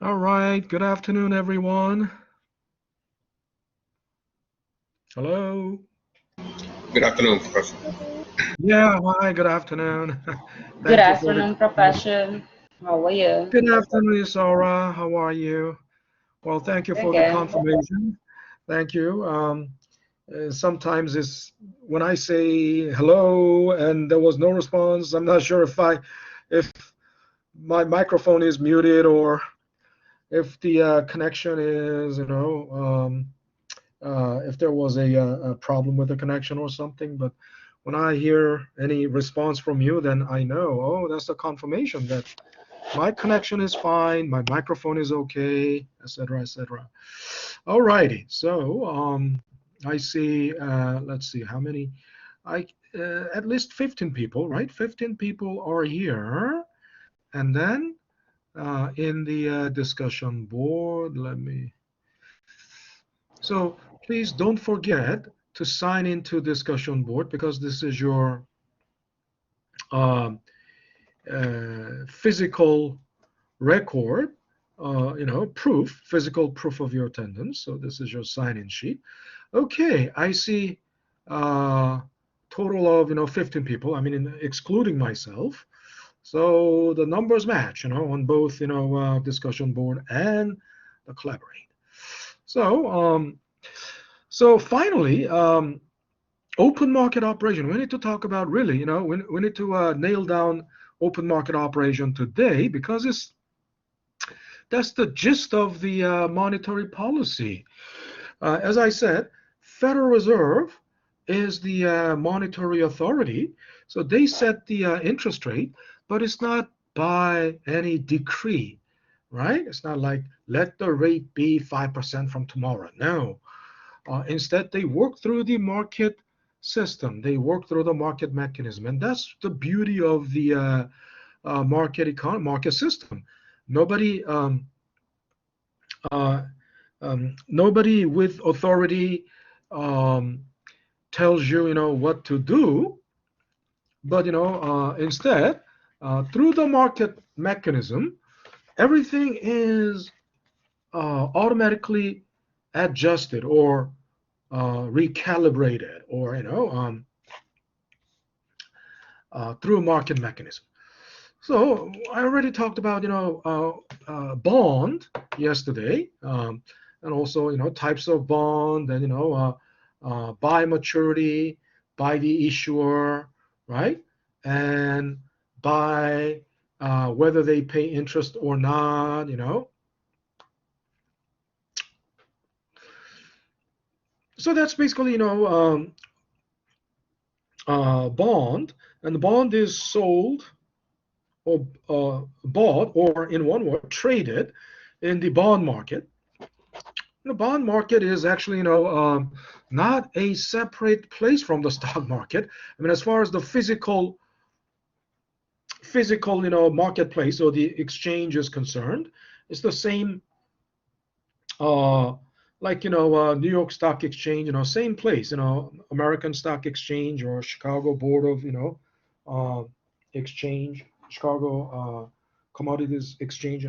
All right, good afternoon, everyone. Hello. Good afternoon, Professor. Yeah, hi, good afternoon. Good Thank you for the afternoon, Profession. How are you? Good afternoon, Isara. How are you? Well, thank you We're for the good. confirmation. Thank you. Sometimes it's when I say hello and there was no response, I'm not sure if my microphone is muted or if the connection is, if there was a problem with the connection or something. But when I hear any response from you, then I know, oh, that's a confirmation that my connection is fine, my microphone is okay, etc., etc. All righty. So I see. Let's see how many. I At least 15 people, right? 15 people are here, and then in the discussion board, let me. So please don't forget to sign into discussion board because this is your um, physical record, physical proof of your attendance. So this is your sign-in sheet. Okay, I see total of 15 people. I mean, excluding myself. So the numbers match, on both discussion board and the collaborate. So so finally, open market operation. We need to talk about really, we need to nail down open market operation today because that's the gist of the monetary policy. As I said, Federal Reserve is the monetary authority, so they set the interest rate, but it's not by any decree, right? It's not like let the rate be 5% from tomorrow. No. Instead, they work through the market system. They work through the market mechanism, and that's the beauty of the market system. Nobody uh, nobody with authority um, tells you, what to do, but instead, through the market mechanism, everything is automatically adjusted or recalibrated, or through a market mechanism. So I already talked about bond yesterday, and also types of bond, and by maturity, by the issuer, right, and by whether they pay interest or not, So that's basically bond, and the bond is sold or bought, or in one word, traded in the bond market. The bond market is actually, not a separate place from the stock market. I mean, as far as the physical, marketplace or the exchange is concerned, it's the same, uh, like New York Stock Exchange, same place, American Stock Exchange or Chicago Board of, uh, Exchange, Chicago Commodities Exchange.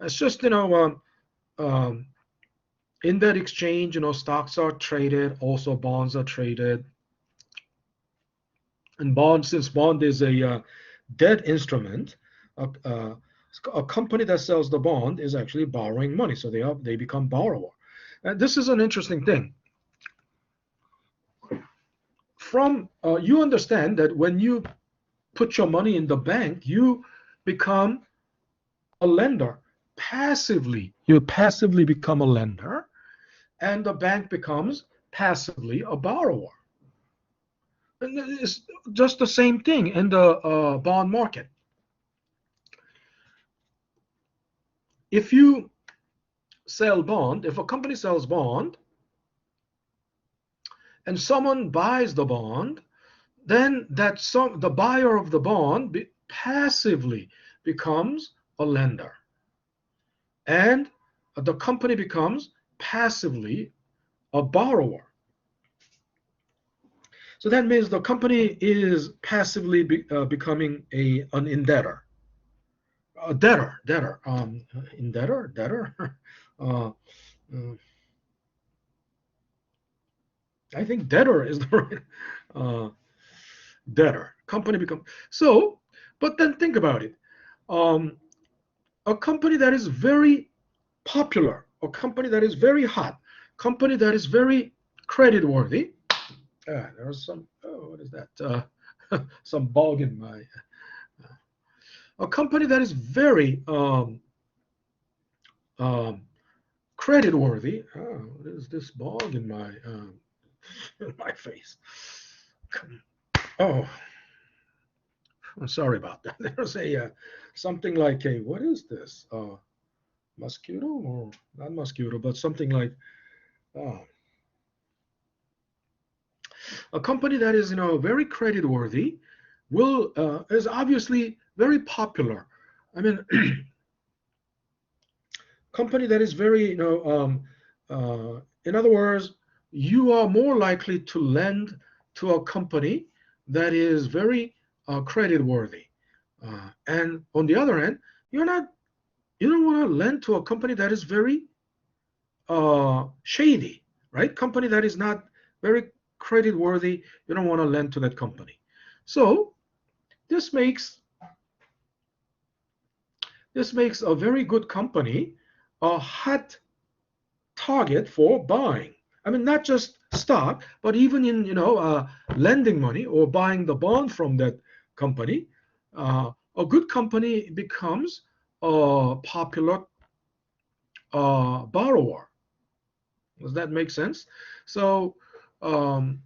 It's just, um, in that exchange, stocks are traded, also bonds are traded. And since bond is a debt instrument, uh, a company that sells the bond is actually borrowing money, so they become borrower. And this is an interesting thing. From You understand that when you put your money in the bank, you become a lender passively. You passively become a lender, and the bank becomes passively a borrower. And it's just the same thing in the bond market. If you sell bond, if a company sells bond and someone buys the bond, then the buyer of the bond passively becomes a lender, and the company becomes passively a borrower. So that means the company is passively becoming an indebtor. debtor, in debtor, uh, I think debtor is the right, uh, debtor. Company become, so, but then think about it. Um, a company that is very popular, a company that is very hot, company that is very credit worthy. There's some, oh, what is that? Some bug in my, a company that is very um, credit worthy. Oh, what is this bug in my, in my face? Oh, I'm sorry about that. There's a something like a, what is this? Mosquito, or not mosquito, but something like, uh, a company that is, very credit worthy will is obviously very popular. I mean, company that is very, in other words, you are more likely to lend to a company that is very credit worthy. And on the other hand, you're not, you don't want to lend to a company that is very shady, right? Company that is not very credit worthy, you don't want to lend to that company. So this makes a very good company a hot target for buying. I mean, not just stock, but even in, lending money or buying the bond from that company. A good company becomes a popular borrower. Does that make sense? So, um,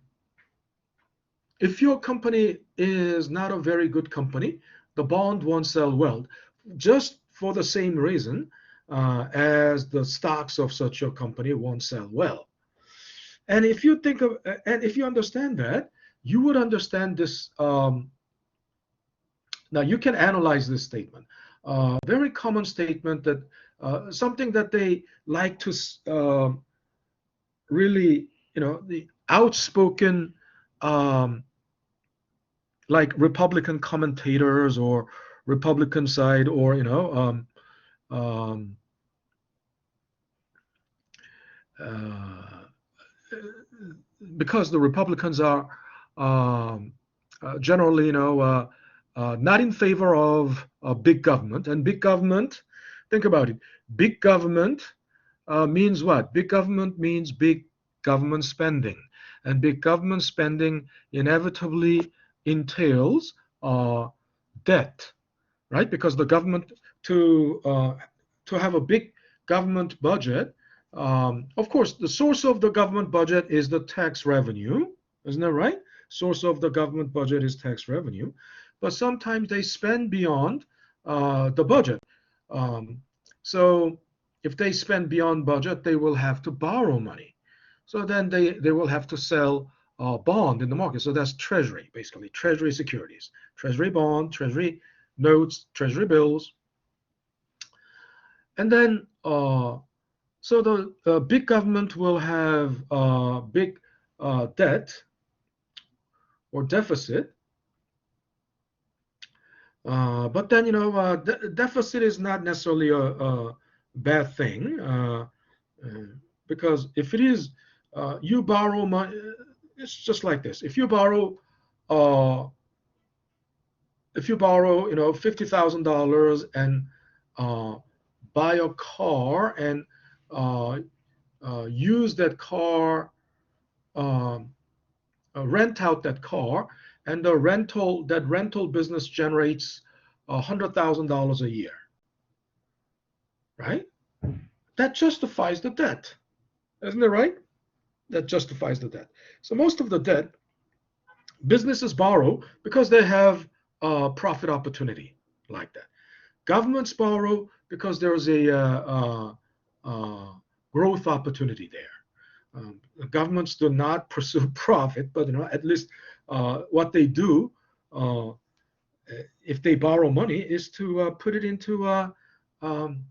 if your company is not a very good company, the bond won't sell well, just for the same reason as the stocks of such a company won't sell well. And if you think of, and if you understand that, you would understand this. Now you can analyze this statement. Very common statement that something that they like to really, the outspoken, um, like Republican commentators or Republican side, or um, uh, because the Republicans are um, generally, not in favor of big government. And big government, think about it. Big government means what? Big government means big government spending, and big government spending inevitably entails debt, right? Because the government, to have a big government budget, of course, the source of the government budget is the tax revenue, isn't that right? Source of the government budget is tax revenue, but sometimes they spend beyond the budget. Um, so if they spend beyond budget, they will have to borrow money. So then they will have to sell bond in the market. So that's treasury, basically, treasury securities, treasury bond, treasury notes, treasury bills. And then, so the big government will have big debt or deficit. But then, deficit is not necessarily a bad thing, because if it is, you borrow money, it's just like this. Uh, if you borrow, $50,000 and buy a car and uh, use that car, um, rent out that car, and that rental business generates $100,000 a year, right? That justifies the debt, isn't it right? That justifies the debt. So most of the debt businesses borrow because they have a profit opportunity like that. Governments borrow because there's a growth opportunity there. Governments do not pursue profit, but at least what they do, uh, if they borrow money, is to put it into um,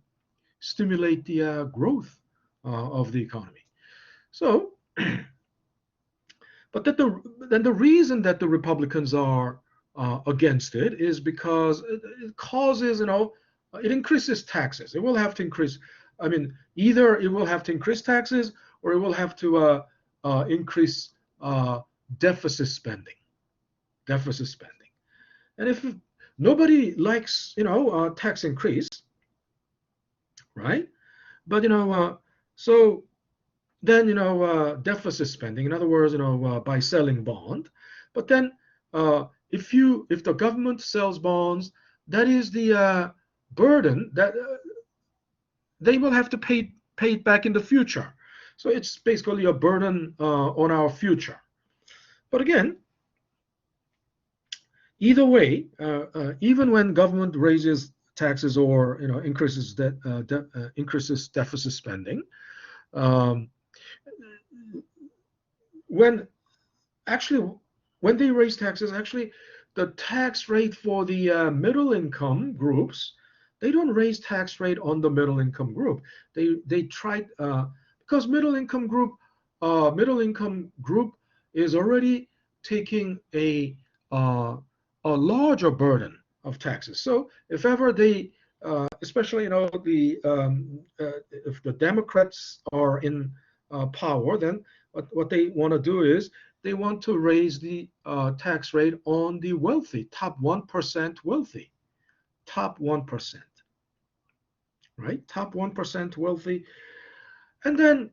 stimulate the growth of the economy. So, but then the reason that the Republicans are against it is because it causes, it increases taxes. It will have to increase. I mean, either it will have to increase taxes or it will have to increase deficit spending. Deficit spending. And if nobody likes, tax increase, right? But so then deficit spending. In other words, by selling bond. But then if the government sells bonds, that is the burden that they will have to pay it back in the future. So it's basically a burden on our future. But again, either way, even when government raises taxes or increases increases deficit spending, when they raise taxes, actually the tax rate for the middle income groups, they don't raise tax rate on the middle income group. They try because middle income group is already taking a larger burden of taxes. So if ever they, especially if the Democrats are in power, then what they want to do is they want to raise the tax rate on the wealthy, top 1% wealthy, top 1%, right? Top 1% wealthy. And then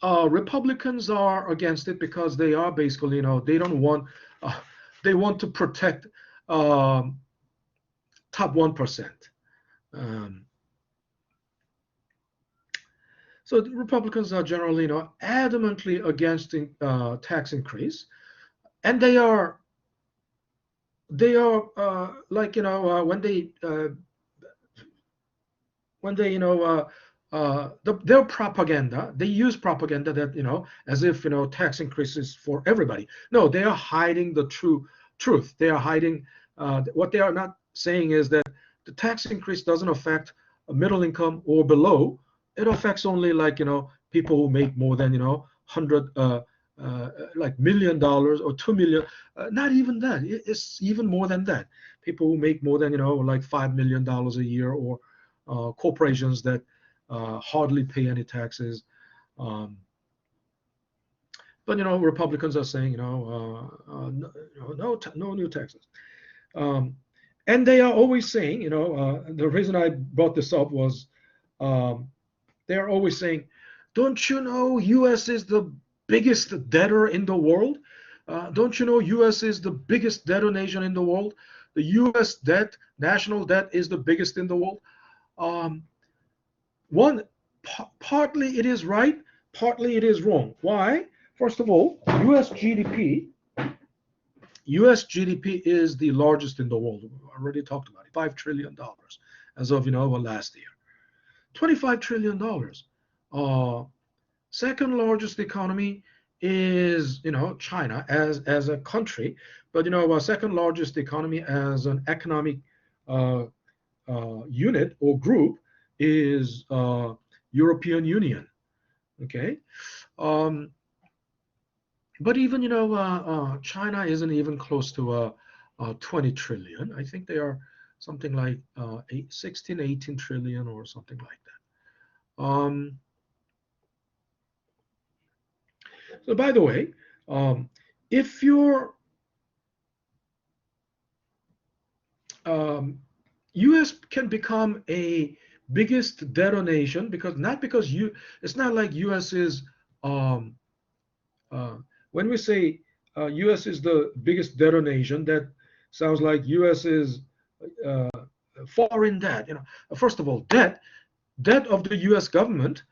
Republicans are against it because they are basically, they don't want, they want to protect top 1%. So the Republicans are generally, adamantly against tax increase, and they are like when they their propaganda, they use propaganda that as if tax increases for everybody. No, they are hiding the truth. They are hiding what they are not saying is that the tax increase doesn't affect a middle income or below. It affects only people who make more than $100 like $1 million or $2 million. Not even that. It's even more than that. People who make more than like $5 million a year, or corporations that hardly pay any taxes. But Republicans are saying no new taxes. And they are always saying, the reason I brought this up was they're always saying, don't you know U.S. is the biggest debtor in the world? Don't you know U.S. is the biggest debtor nation in the world? The U.S. debt, national debt, is the biggest in the world. Partly it is right, partly it is wrong. Why? First of all, U.S. GDP is the largest in the world. We already talked about it. $5 trillion as of last year. $25 trillion. Second largest economy is China as a country, but our second largest economy as an economic unit or group is European Union. Okay. But even China isn't even close to 20 trillion. I think they are something like 16, 18 trillion or something like that. So by the way, if your U.S. can become a biggest debtor nation because it's not like U.S. is when we say U.S. is the biggest debtor nation, that sounds like U.S. is foreign debt. First of all, debt of the U.S. government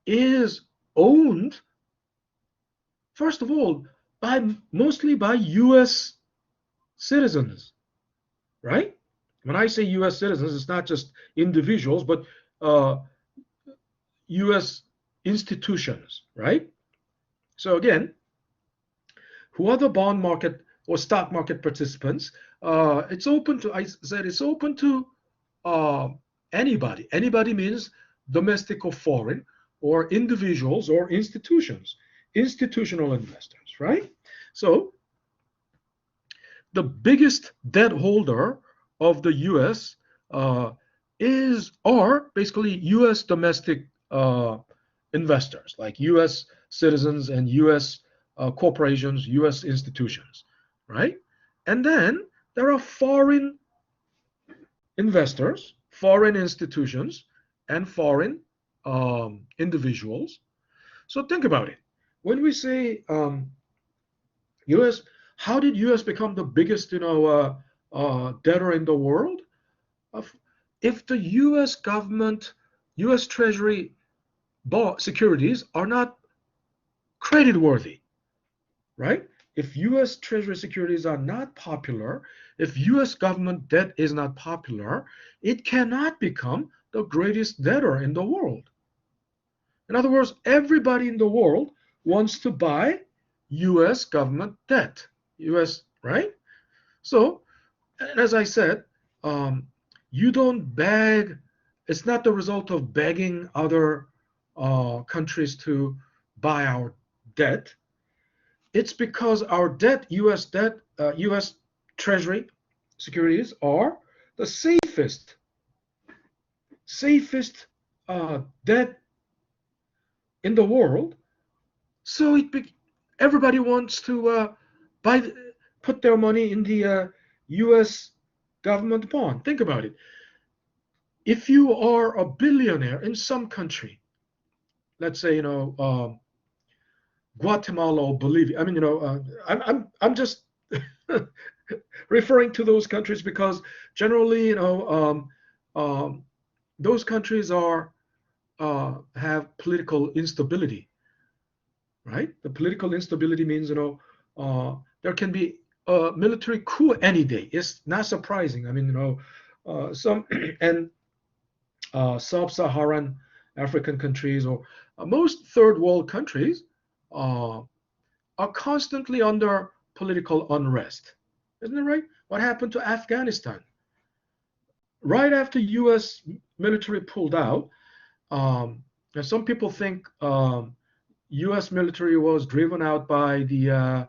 is owned, first of all, mostly by U.S. citizens, right? When I say U.S. citizens, it's not just individuals, but U.S. institutions, right? So again, who are the bond market or stock market participants? It's open to, I said, it's open to anybody. Anybody means domestic or foreign, or individuals or institutions, institutional investors, right? So the biggest debt holder of the U.S. Are basically U.S. domestic investors, like U.S. citizens and U.S. Corporations, U.S. institutions, right? And then there are foreign investors, foreign institutions, and foreign individuals. So think about it. When we say U.S., how did U.S. become the biggest, debtor in the world? If the U.S. government, U.S. Treasury securities are not credit worthy, right? If U.S. Treasury securities are not popular, if U.S. government debt is not popular, it cannot become the greatest debtor in the world. In other words, everybody in the world wants to buy U.S. government debt, U.S., right? So, and as I said, you don't beg, it's not the result of begging other countries to buy our debt. It's because our debt, U.S. Treasury securities are the safest debt in the world. So everybody wants to put their money in the U.S. government bond. Think about it. If you are a billionaire in some country, let's say Guatemala or Bolivia. I mean, I'm just referring to those countries because generally, those countries have political instability, right? The political instability means there can be a military coup any day. It's not surprising. I mean, some and sub-Saharan African countries or most third world countries are constantly under political unrest. Isn't it right? What happened to Afghanistan? Right after U.S. military pulled out, and some people think U.S. military was driven out by the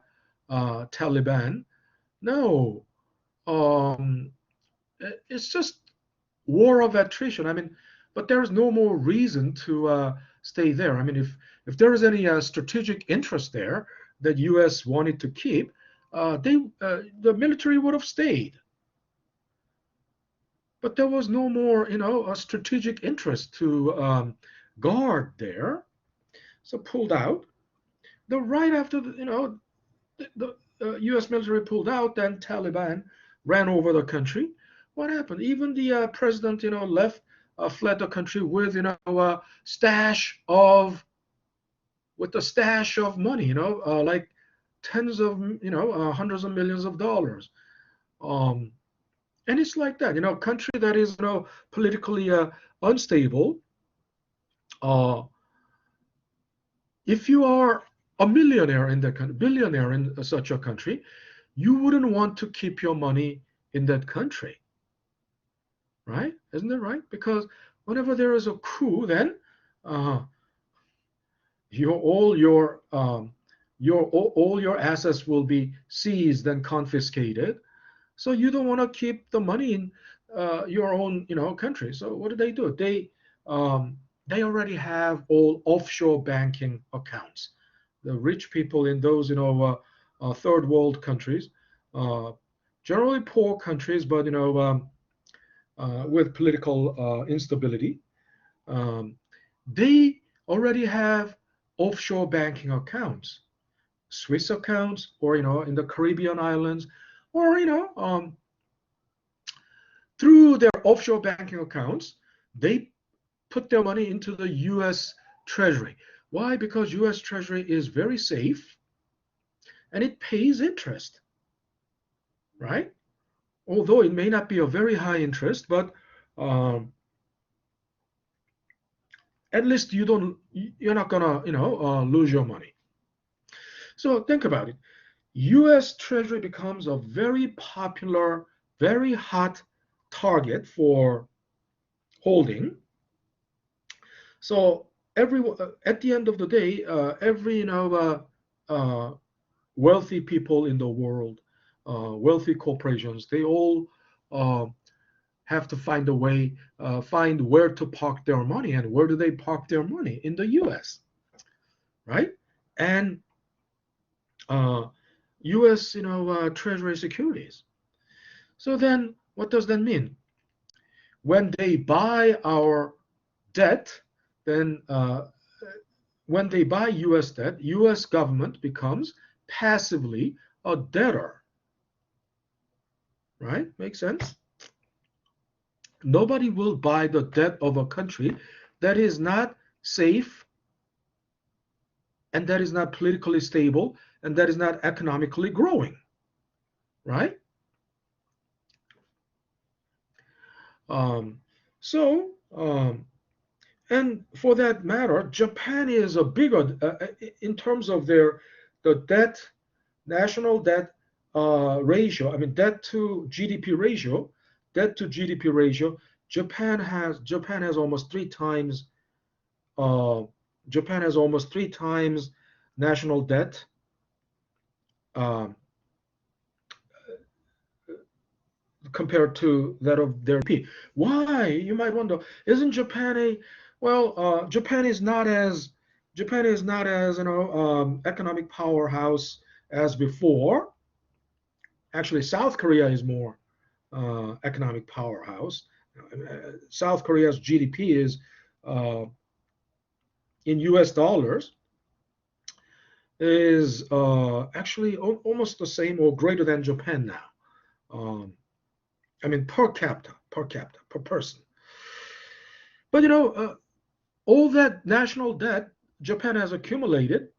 Taliban. No, it's just war of attrition. I mean, but there is no more reason to stay there. I mean, if there is any strategic interest there that U.S. wanted to keep, the military would have stayed. But there was no more, a strategic interest to guard there, so pulled out. Right after the U.S. military pulled out, then Taliban ran over the country. What happened? Even the president, fled the country with a stash of money, like tens of hundreds of millions of dollars. And it's like that, country that is politically unstable. If you are a millionaire in that country, billionaire in such a country, you wouldn't want to keep your money in that country, right? Isn't that right? Because whenever there is a coup, then all your assets will be seized and confiscated. So you don't want to keep the money in your own country. So what do? They already have all offshore banking accounts. The rich people in those third world countries, generally poor countries, but with political instability, they already have offshore banking accounts, Swiss accounts, or in the Caribbean islands, or through their offshore banking accounts, they put their money into the U.S. Treasury. Why? Because U.S. Treasury is very safe and it pays interest, right? Although it may not be a very high interest, but at least you're not gonna lose your money. So think about it. U.S. Treasury becomes a very popular, very hot target for holding. So at the end of the day, every wealthy people in the world, wealthy corporations, they all have to find a way, find where to park their money. And where do they park their money? In the U.S., right? And U.S. Treasury securities. So then, what does that mean? When they buy our debt, then when they buy U.S. debt, U.S. government becomes passively a debtor, right? Makes sense? Nobody will buy the debt of a country that is not safe, and that is not politically stable, and that is not economically growing, right? So, and for that matter, Japan is a bigger, in terms of the debt, national debt ratio. I mean, debt to GDP ratio. Japan has almost three times. Japan has almost three times national debt. Compared to that of their GDP. Why? You might wonder. Isn't Japan a well? Japan is not as economic powerhouse as before. Actually, South Korea is more economic powerhouse. South Korea's GDP is in U.S. dollars is actually almost the same or greater than Japan now. I mean, per capita, per person. But all that national debt Japan has accumulated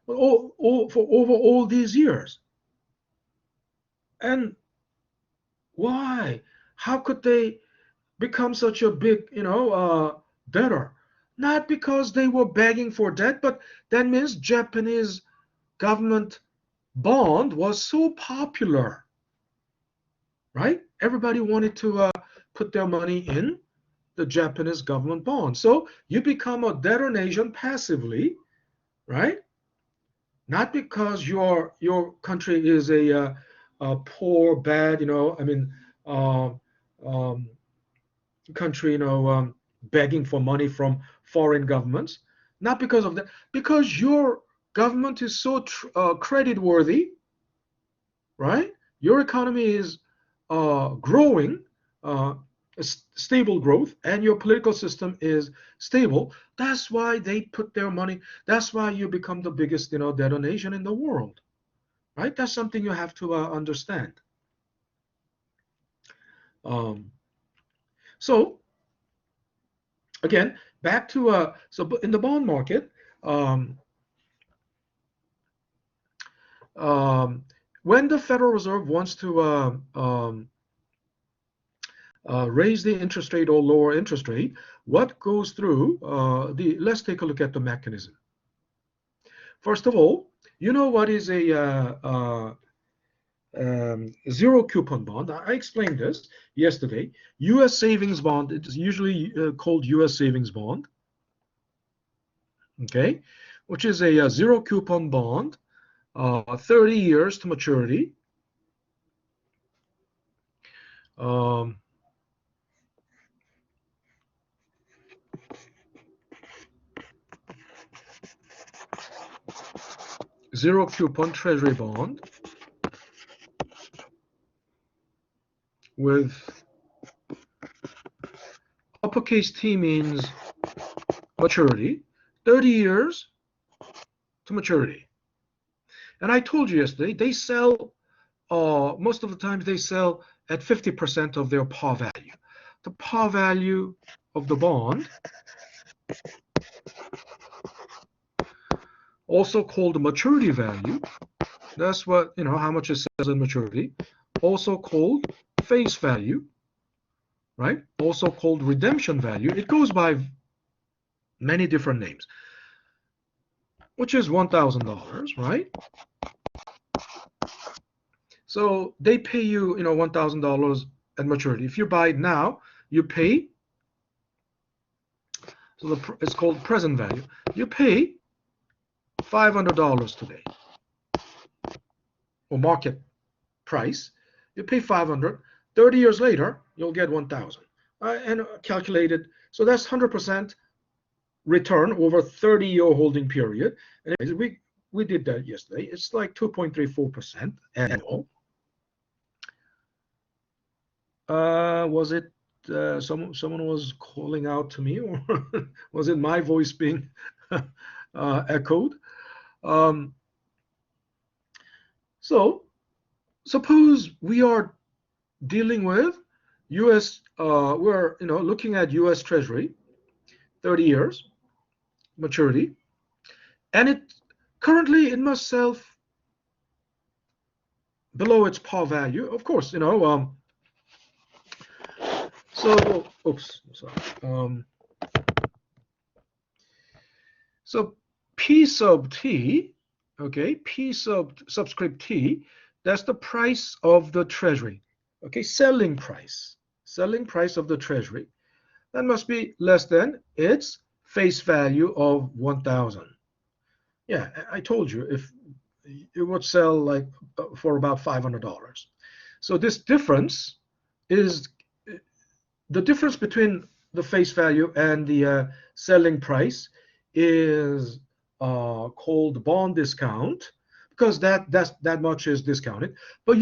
for over all these years. And why? How could they become such a big, debtor? Not because they were begging for debt, but that means Japanese government bond was so popular, right? Everybody wanted to put their money in the Japanese government bond. So you become a debtor nation passively, right? Not because your country is a poor, bad, country, begging for money from foreign governments. Not because of that, because your government is so credit worthy, right? Your economy is growing, stable growth, and your political system is stable. That's why they put their money. That's why you become the biggest, debtor nation in the world, right? That's something you have to understand. So again, back to so in the bond market, when the Federal Reserve wants to raise the interest rate or lower interest rate, what goes through let's take a look at the mechanism. First of all, you know what is a zero coupon bond? I explained this yesterday. U.S. savings bond, it is usually called U.S. savings bond, okay, which is a zero coupon bond, 30 years to maturity. Zero coupon treasury bond with uppercase T means maturity, 30 years to maturity. And I told you yesterday, they sell, most of the time they sell at 50% of their par value. The par value of the bond, also called the maturity value, that's what, how much it sells in maturity, also called face value, right? Also called redemption value. It goes by many different names, which is $1,000, right? So they pay you, $1,000 at maturity. If you buy it now, you pay, so it's called present value. You pay $500 today, or market price. You pay 500. 30 years later, you'll get 1,000. And calculated, so that's 100% return over 30-year holding period. And we did that yesterday. It's like 2.34% annual. Was it someone was calling out to me, or was it my voice being echoed? So suppose we are dealing with U.S. We're looking at U.S. Treasury, 30 years maturity, and currently it must sell below its par value. Of course, so oops, sorry. So P sub T, okay, P subscript T, that's the price of the Treasury. Okay, selling price of the Treasury. That must be less than its face value of 1,000. Yeah, I told you if it would sell like for about $500. So this difference is the difference between the face value and the selling price is called bond discount, because that much is discounted. But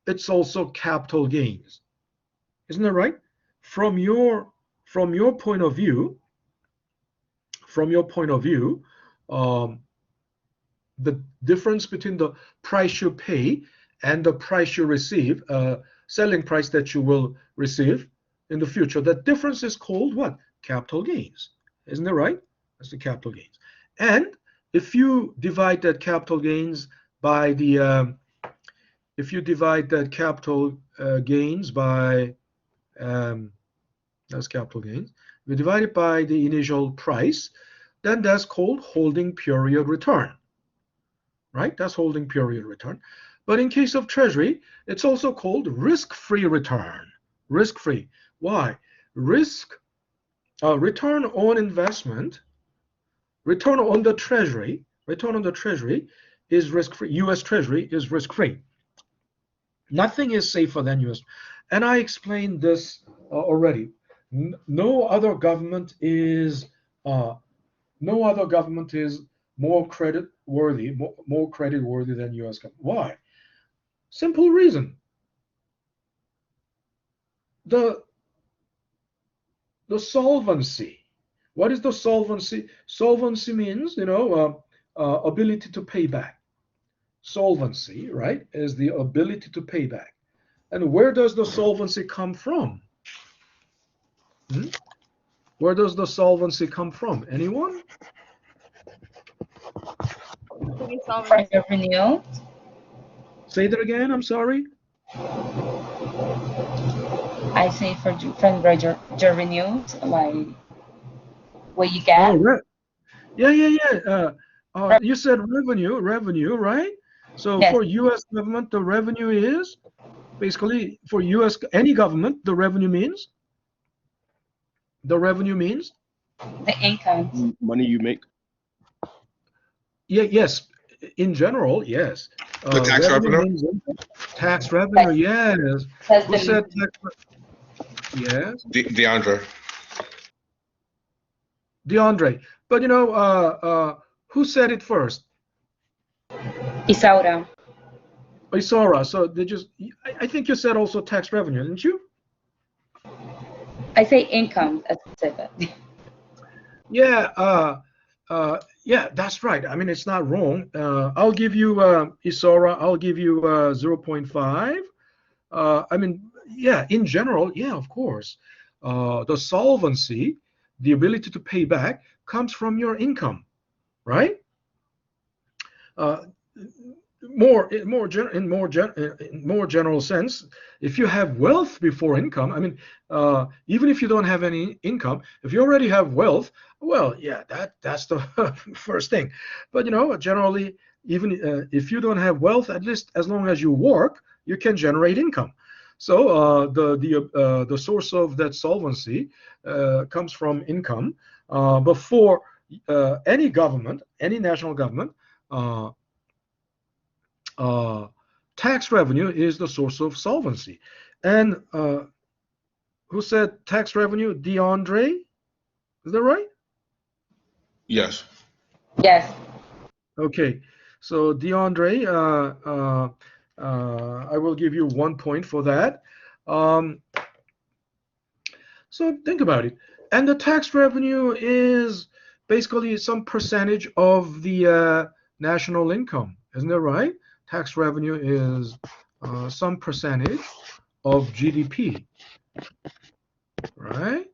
it's also capital gains, isn't that right? From your point of view, the difference between the price you pay and the price you receive, selling price that you will receive in the future, that difference is called what? Capital gains, isn't that right? That's the capital gains. And if you divide that capital gains by the that's capital gains. We divide it by the initial price, then that's called holding period return, right? That's holding period return. But in case of Treasury, it's also called risk-free return. Risk-free. Why? Return on investment, return on the Treasury is risk-free. U.S. Treasury is risk-free. Nothing is safer than U.S. And I explained this already. No other government is more credit worthy than U.S. government. Why? Simple reason. The solvency. What is the solvency? Solvency means ability to pay back. Solvency, right, is the ability to pay back. And where does the solvency come from? Where does the solvency come from? Anyone? From revenue. Say that again. I'm sorry. I say from revenue, like what you get. Yeah. You said revenue, right? So yes. For U.S. government, the revenue is basically, for U.S. any government, the revenue means the income. Money you make. Yes. In general, yes. The tax revenue? Means tax revenue, yes. Who said tax? Yes. DeAndre. But who said it first? Isaura. So I think you said also tax revenue, didn't you? I say income as I said that. Yeah. Yeah, that's right. I mean, it's not wrong. I'll give you Isaura. I'll give you 0.5. I mean, yeah, in general, yeah, of course. The solvency, the ability to pay back, comes from your income, right? In more general sense, if you have wealth before income, I mean, even if you don't have any income, if you already have wealth, well, yeah, that's the first thing. But generally, even if you don't have wealth, at least as long as you work, you can generate income. So the source of that solvency comes from income. But for any government, any national government, tax revenue is the source of solvency. And who said tax revenue? DeAndre? Is that right? Yes. Yes. Okay. So DeAndre, I will give you 1 point for that. So think about it. And the tax revenue is basically some percentage of the national income. Isn't that right? Tax revenue is some percentage of GDP, right?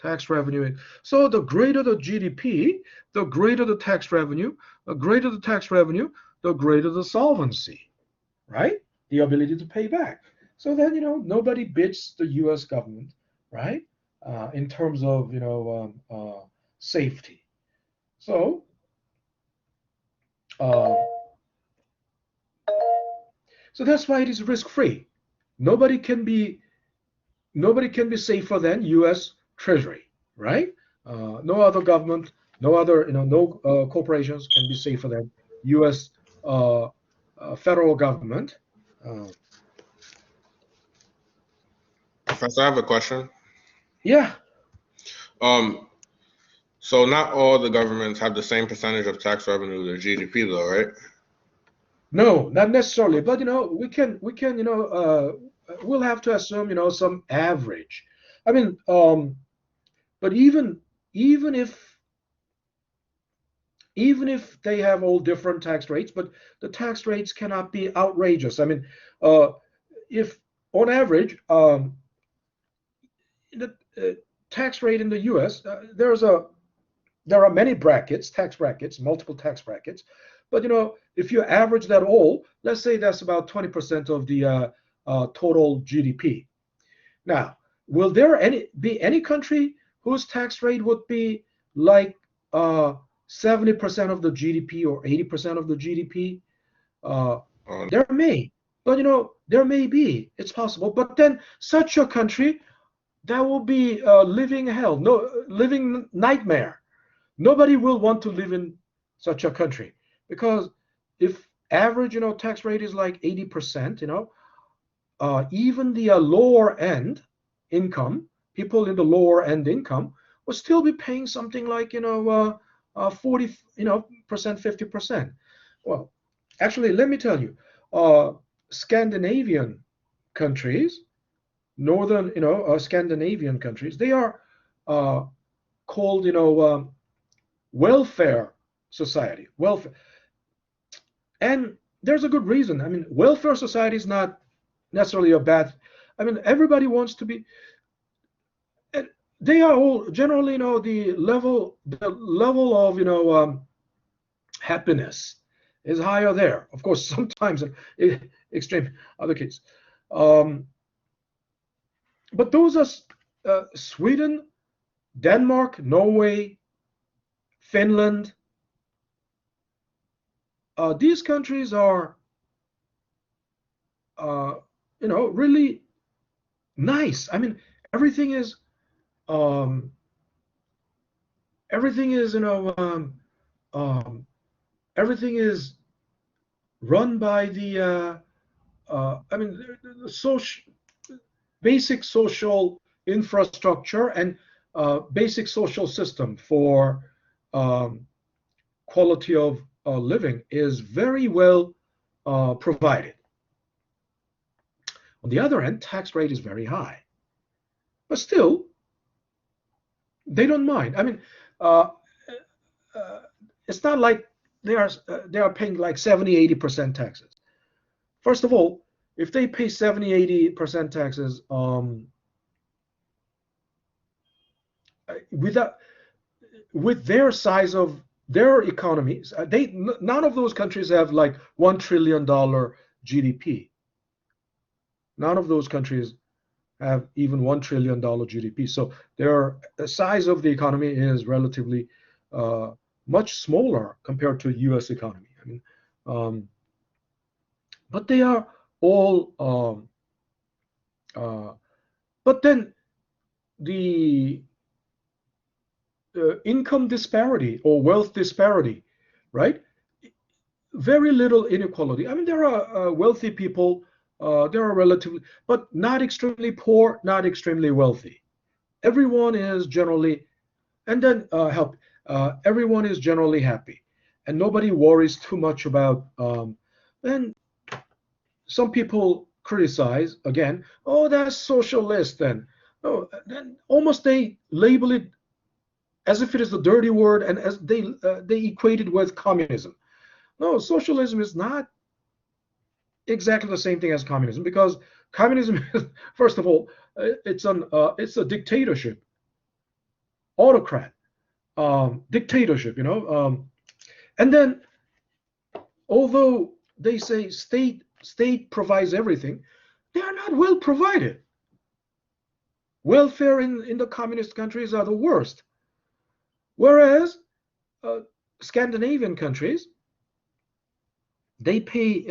Tax revenue. So the greater the GDP, the greater the tax revenue, the greater the tax revenue, the greater the solvency, right? The ability to pay back. So then, nobody bids the US government, right? In terms of, safety. So, uh, so that's why it is risk-free. Nobody can be safer than U.S. Treasury, right? No other government, no other, no corporations can be safer than U.S. Federal government. Uh, Professor, I have a question. yeah. So not all the governments have the same percentage of tax revenue to GDP, though, right? No, not necessarily, but we can we'll have to assume some average. I mean, but even if they have all different tax rates, but the tax rates cannot be outrageous. I mean, if on average, the tax rate in the U.S. There are many tax brackets, multiple tax brackets, but if you average that all, let's say that's about 20% of the total GDP. Now, will there be any country whose tax rate would be like 70% of the GDP or 80% of the GDP? There may, but there may be. It's possible. But then such a country, that will be living hell, no living nightmare. Nobody will want to live in such a country because if average, tax rate is like 80%, even the lower end income, people in the lower end income will still be paying something like 40 percent, 50%. Well, actually, let me tell you, Scandinavian countries, northern Scandinavian countries, they are called welfare society, welfare, and there's a good reason. I mean, welfare society is not necessarily a bad. I mean, everybody wants to be. They are all generally, the level of happiness is higher there. Of course, sometimes in extreme other cases, but those are Sweden, Denmark, Norway, Finland. These countries are, really nice. I mean, everything is, um, everything is, everything is run by I mean, the basic social infrastructure and basic social system for quality of living is very well provided. On the other hand, tax rate is very high, but still, they don't mind. I mean, uh, it's not like they are paying like 70, 80% taxes. First of all, if they pay 70, 80% taxes, without with their size of their economies, none of those countries have like $1 trillion GDP. None of those countries have even $1 trillion GDP. So their size of the economy is relatively much smaller compared to U.S. economy. I mean, but they are all. But then the income disparity or wealth disparity, right? Very little inequality. I mean, there are wealthy people There are relatively, but not extremely poor, not extremely wealthy. Everyone is generally, and then everyone is generally happy, and nobody worries too much about. Then some people criticize again. Oh, that's socialist. Then almost they label it as if it is a dirty word, and as they equate it with communism. No, socialism is not exactly the same thing as communism, because communism is, first of all, it's a dictatorship, autocrat, dictatorship, and then although they say state provides everything, they are not well provided. Welfare in the communist countries are the worst, whereas Scandinavian countries, they pay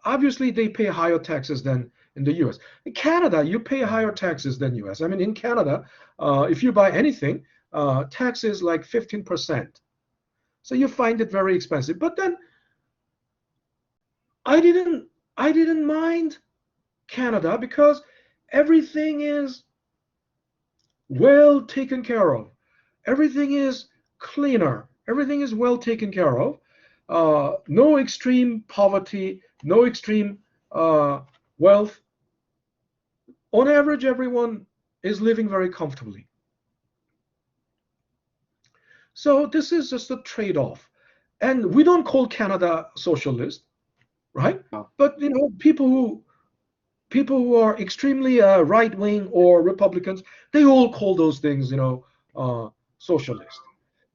obviously they pay higher taxes than in the US. In Canada, you pay higher taxes than US. I mean, in Canada, if you buy anything, tax is like 15%. So you find it very expensive. But then I didn't mind Canada, because everything is well taken care of. Everything is cleaner. Everything is well taken care of. No extreme poverty, no extreme wealth. On average, everyone is living very comfortably. So this is just a trade-off. And we don't call Canada socialist, right? But people who are extremely right-wing or Republicans, they all call those things, socialist.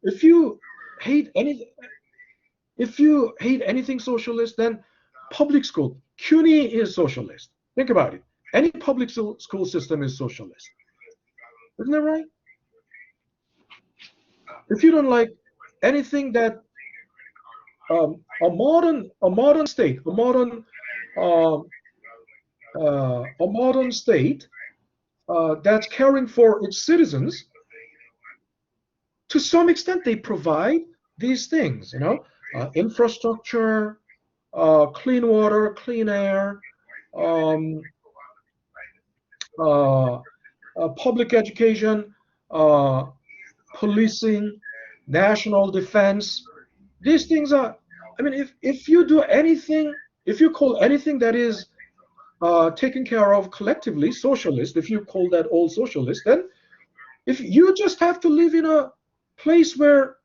If you hate anything socialist, then public school, CUNY is socialist. Think about it. Any public school system is socialist. Isn't that right? If you don't like anything that a modern state, a modern state that's caring for its citizens, to some extent they provide these things, infrastructure, clean water, clean air, public education, policing, national defense. These things are, I mean, if you do anything, if you call anything that is taken care of collectively socialist, if you call that all socialist, then if you just have to live in a place where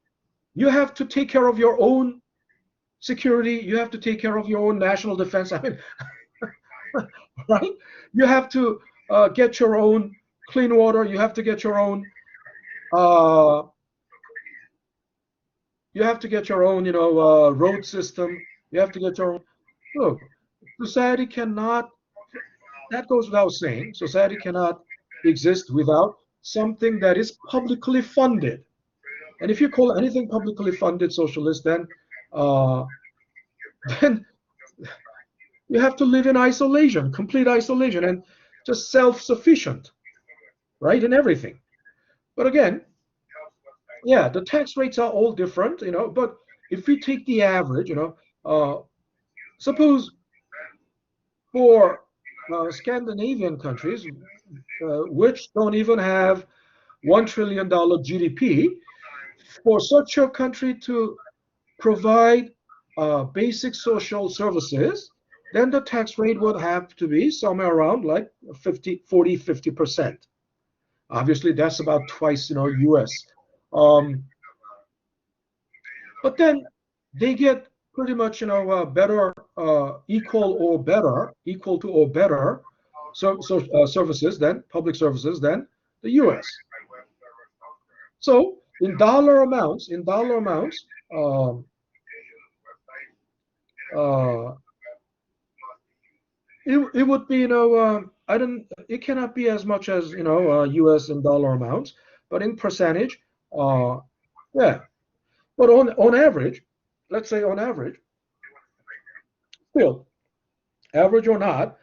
you have to take care of your own security, you have to take care of your own national defense, I mean, right? You have to get your own clean water, you have to get your own road system, you have to get your own. Look, society cannot, that goes without saying, society cannot exist without something that is publicly funded. And if you call anything publicly funded socialist, then you have to live in isolation, complete isolation, and just self-sufficient, right, in everything. But again, yeah, the tax rates are all different, but if we take the average, suppose for Scandinavian countries, which don't even have $1 trillion GDP, for such a country to provide basic social services, then the tax rate would have to be somewhere around like 50%. Obviously, that's about twice, US. But then they get pretty much, better, equal to or better services than public services than the US. So in dollar amounts, it would be, it cannot be as much as, US in dollar amounts, but in percentage, yeah. But on average, let's say on average, still, average or not,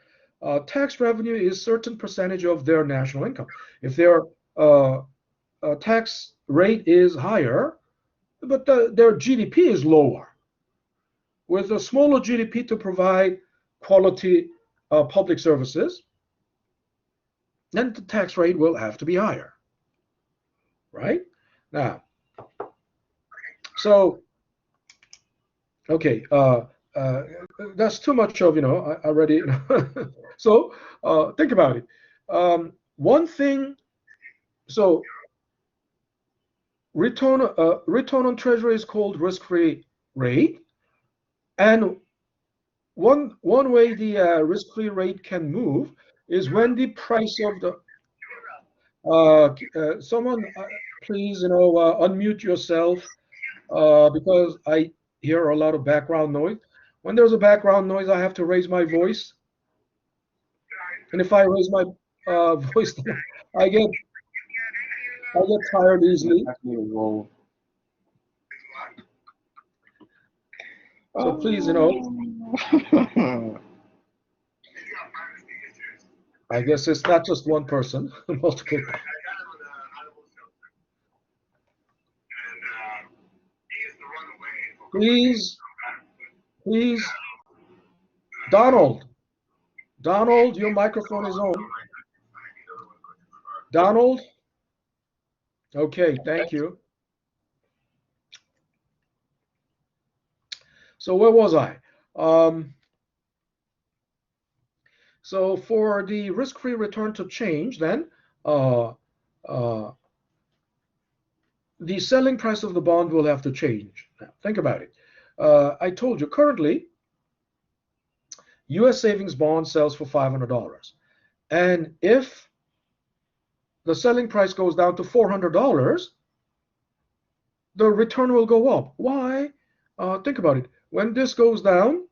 tax revenue is certain percentage of their national income. If their tax rate is higher, but their GDP is lower, with a smaller GDP to provide quality public services, then the tax rate will have to be higher, right? Now, so, okay, that's too much of, I already, so think about it. One thing, so return on treasury is called risk-free rate, and one way the risk-free rate can move is when the price of the someone please unmute yourself because I hear a lot of background noise. When there's a background noise, I have to raise my voice, and if I raise my voice, I get tired easily. So please, I guess it's not just one person, multiple. Please, Donald, your microphone is on. Donald? Okay, thank you. So where was I? So for the risk-free return to change, then the selling price of the bond will have to change. Now, think about it. I told you currently, U.S. savings bond sells for $500, and if the selling price goes down to $400, the return will go up. Why? Think about it. When this goes down,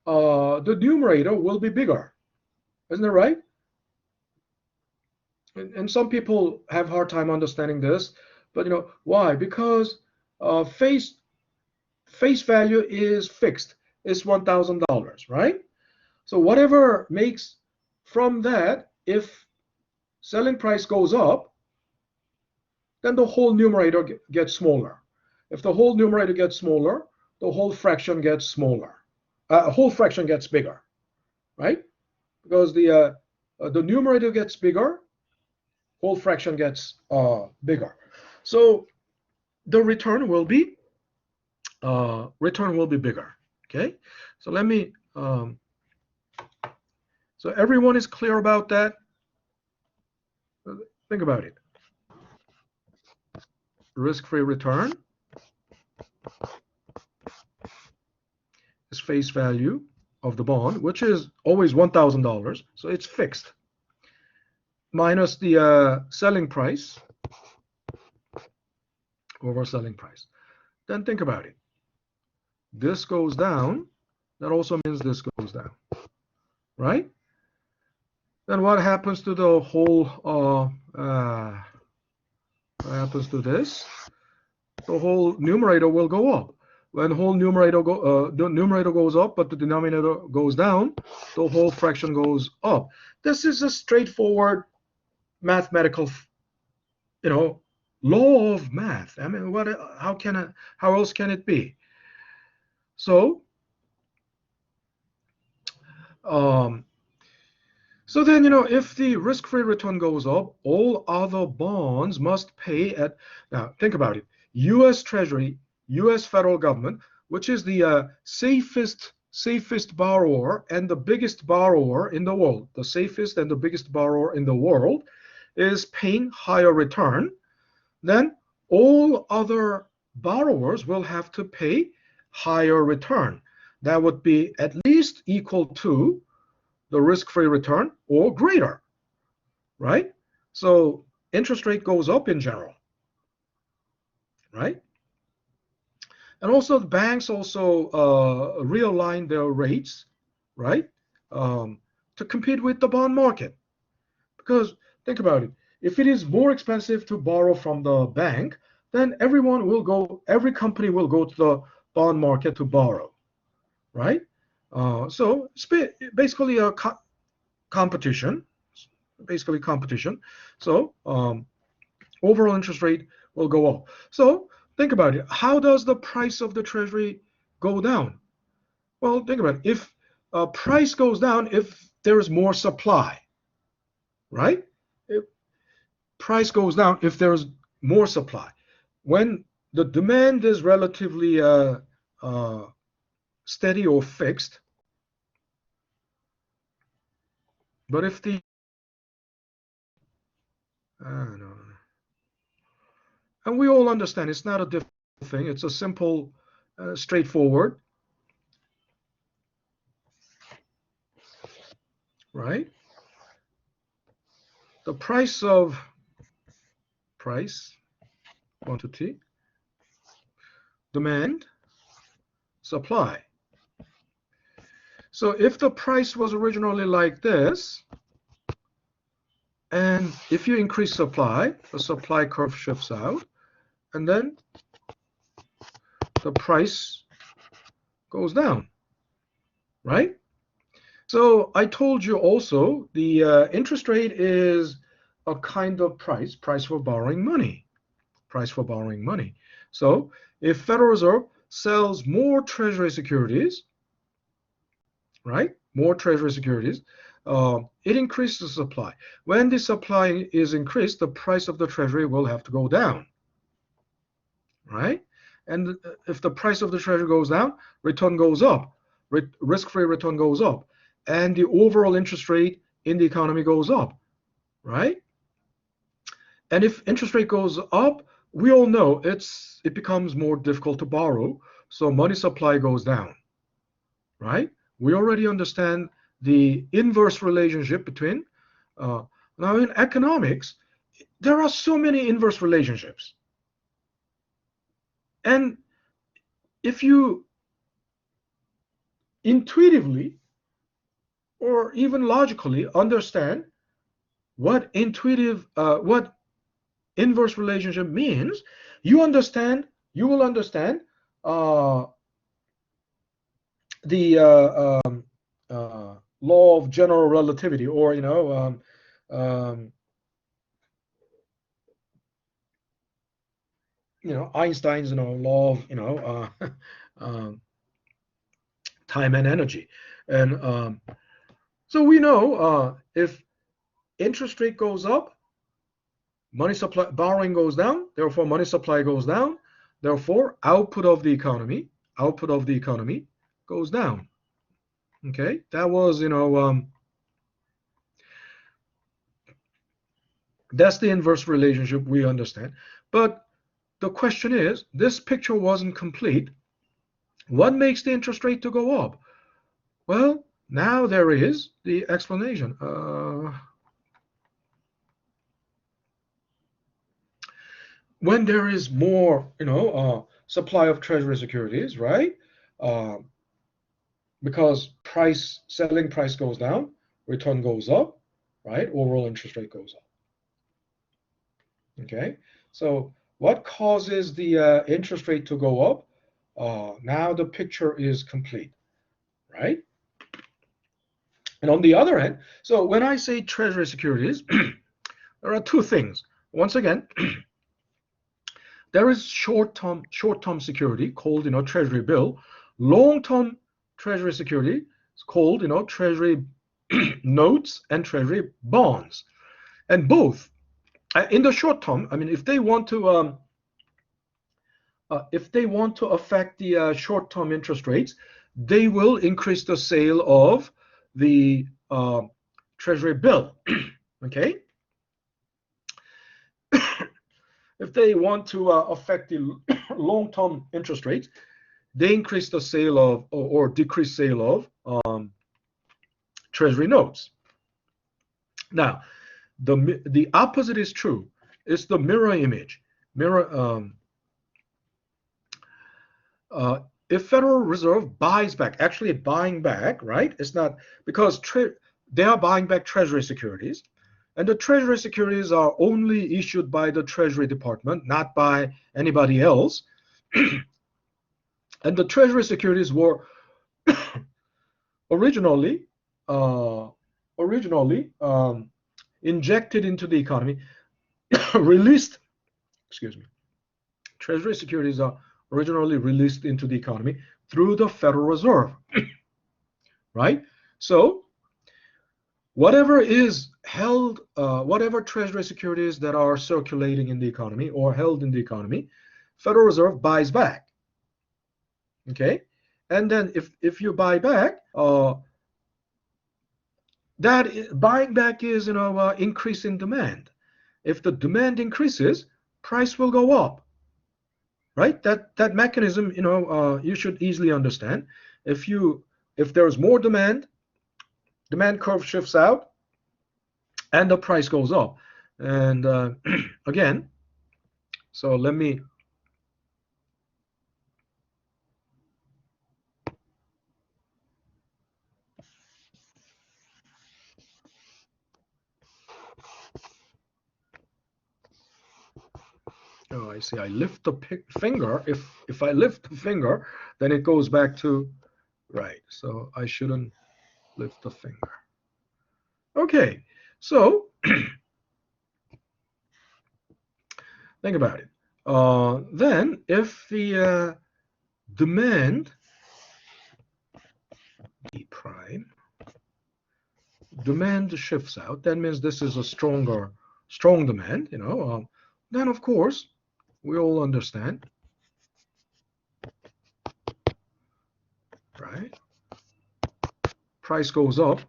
the numerator will be bigger. Isn't that right? And some people have a hard time understanding this, but why? Because face value is fixed. It's $1,000, right? So whatever makes from that, if selling price goes up, then the whole numerator gets smaller. If the whole numerator gets smaller, the whole fraction gets smaller. Whole fraction gets bigger, right? Because the numerator gets bigger, whole fraction gets bigger. So the return will be bigger. Okay. So let me. So everyone is clear about that. Think about it. Risk-free return is face value of the bond, which is always $1,000, so it's fixed, minus the selling price over selling price. Then think about it. This goes down, that also means this goes down, right? Then what happens to the whole, what happens to this? The whole numerator will go up. When whole numerator the numerator goes up, but the denominator goes down, the whole fraction goes up. This is a straightforward mathematical, law of math. I mean, how else can it be? So, so then, if the risk-free return goes up, all other bonds must pay at, now think about it, U.S. Treasury, U.S. federal government, which is the safest borrower and the biggest borrower in the world, the safest and the biggest borrower in the world, is paying higher return, then all other borrowers will have to pay higher return. That would be at least equal to the risk-free return or greater, right? So interest rate goes up in general, right? And also the banks also realign their rates, right, to compete with the bond market. Because think about it, if it is more expensive to borrow from the bank, then every company will go to the bond market to borrow, right? So it's basically a competition, So overall interest rate will go up. So think about it. How does the price of the treasury go down? Well, think about it. If price goes down if there is more supply, right? Price goes down if there's more supply. When the demand is relatively steady or fixed, but if the no. And we all understand it's not a difficult thing. It's a simple, straightforward, right? The price quantity, demand, supply. So if the price was originally like this, and if you increase supply, the supply curve shifts out, and then the price goes down, right? So I told you also the interest rate is a kind of price for borrowing money, So if Federal Reserve sells more treasury securities, right? More treasury securities, it increases the supply. When the supply is increased, the price of the treasury will have to go down, right? And if the price of the treasury goes down, return goes up, risk-free return goes up, and the overall interest rate in the economy goes up, right? And if interest rate goes up, we all know it becomes more difficult to borrow, so money supply goes down, right? We already understand the inverse relationship between, now in economics, there are so many inverse relationships. And if you intuitively or even logically understand what inverse relationship means, you will understand the law of general relativity, or Einstein's law of time and energy. And so we know if interest rate goes up, money supply, borrowing goes down, therefore money supply goes down, therefore output of the economy goes down. Okay, that was that's the inverse relationship we understand. But the question is, this picture wasn't complete. What makes the interest rate to go up? Well, now there is the explanation. When there is more, supply of treasury securities, right? Because selling price goes down, return goes up, right? Overall interest rate goes up. Okay, so what causes the interest rate to go up? Now the picture is complete, right? And on the other hand, so when I say treasury securities, there are two things. Once again, there is short-term security called treasury bill. Long-term treasury security is called treasury notes and treasury bonds. And both, in the short term, I mean, if they want to affect the short-term interest rates, they will increase the sale of the treasury bill. Okay. If they want to affect the long-term interest rates, they increase the sale of or decrease sale of treasury notes. Now, the opposite is true. It's the mirror image. If Federal Reserve buys back, actually buying back, right? It's not because they are buying back treasury securities. And the treasury securities are only issued by the Treasury Department, not by anybody else. And the treasury securities were originally injected into the economy, released. Excuse me. Treasury securities are originally released into the economy through the Federal Reserve, right? So whatever is held, whatever treasury securities that are circulating in the economy or held in the economy, Federal Reserve buys back. Okay, and then if you buy back, that buying back is increase in demand. If the demand increases, price will go up, right? That mechanism, you should easily understand. If there's more demand curve shifts out, and the price goes up. And again, so let me oh, I see. I lift the finger. If I lift the finger, then it goes back to right. So I shouldn't lift the finger. Okay, so think about it. Then if the demand D prime demand shifts out, that means this is a strong demand, then of course we all understand, right? Price goes up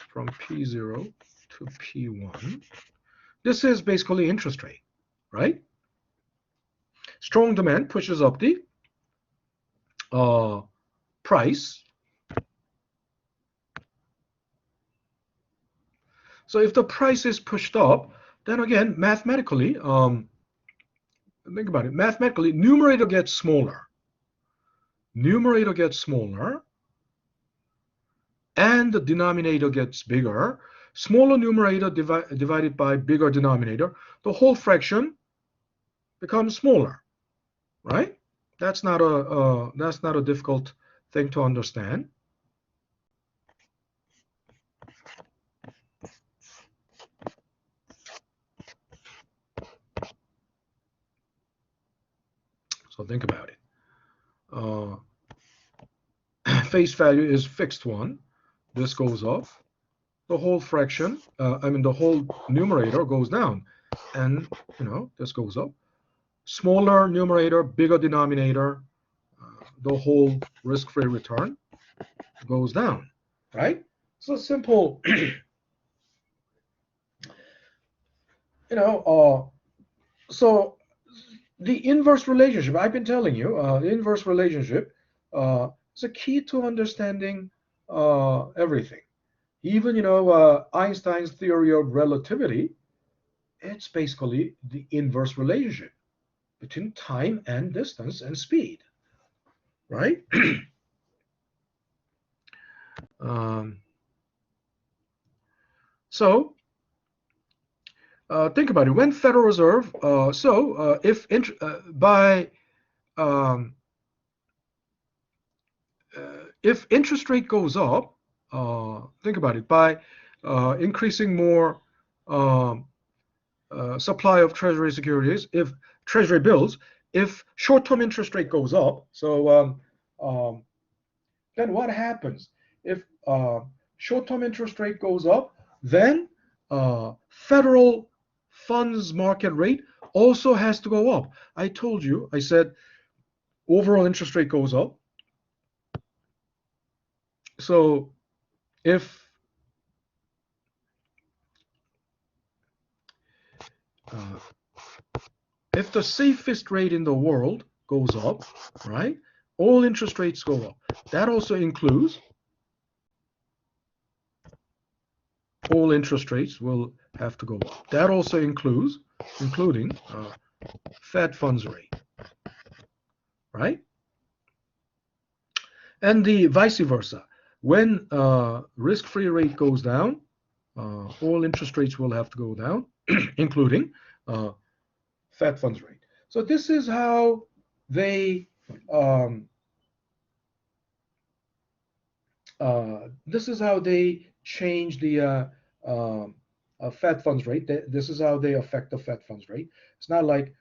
from P0 to P1. This is basically interest rate, right? Strong demand pushes up the price. So if the price is pushed up, then again, mathematically, think about it. Mathematically, numerator gets smaller. Numerator gets smaller, and the denominator gets bigger. Smaller numerator divided by bigger denominator, the whole fraction becomes smaller, right? That's not a difficult thing to understand. So think about it. Face value is fixed one. This goes up. The whole fraction, the whole numerator goes down, and this goes up. Smaller numerator, bigger denominator, the whole risk-free return goes down, right? So simple, so the inverse relationship, I've been telling you, the inverse relationship is a key to understanding everything. Even, Einstein's theory of relativity, it's basically the inverse relationship between time and distance and speed, right? So think about it. When Federal Reserve, if interest rate goes up, think about it, by increasing more supply of treasury securities, if treasury bills, if short-term interest rate goes up, so then what happens? If short-term interest rate goes up, then federal funds market rate also has to go up. I told you, I said overall interest rate goes up. So if the safest rate in the world goes up, right, all interest rates go up. That also includes all interest rates will have to go up. That also including Fed funds rate, right? And the vice versa. When risk-free rate goes down, all interest rates will have to go down, including Fed funds rate. So this is how they change the Fed funds rate. This is how they affect the Fed funds rate. It's not like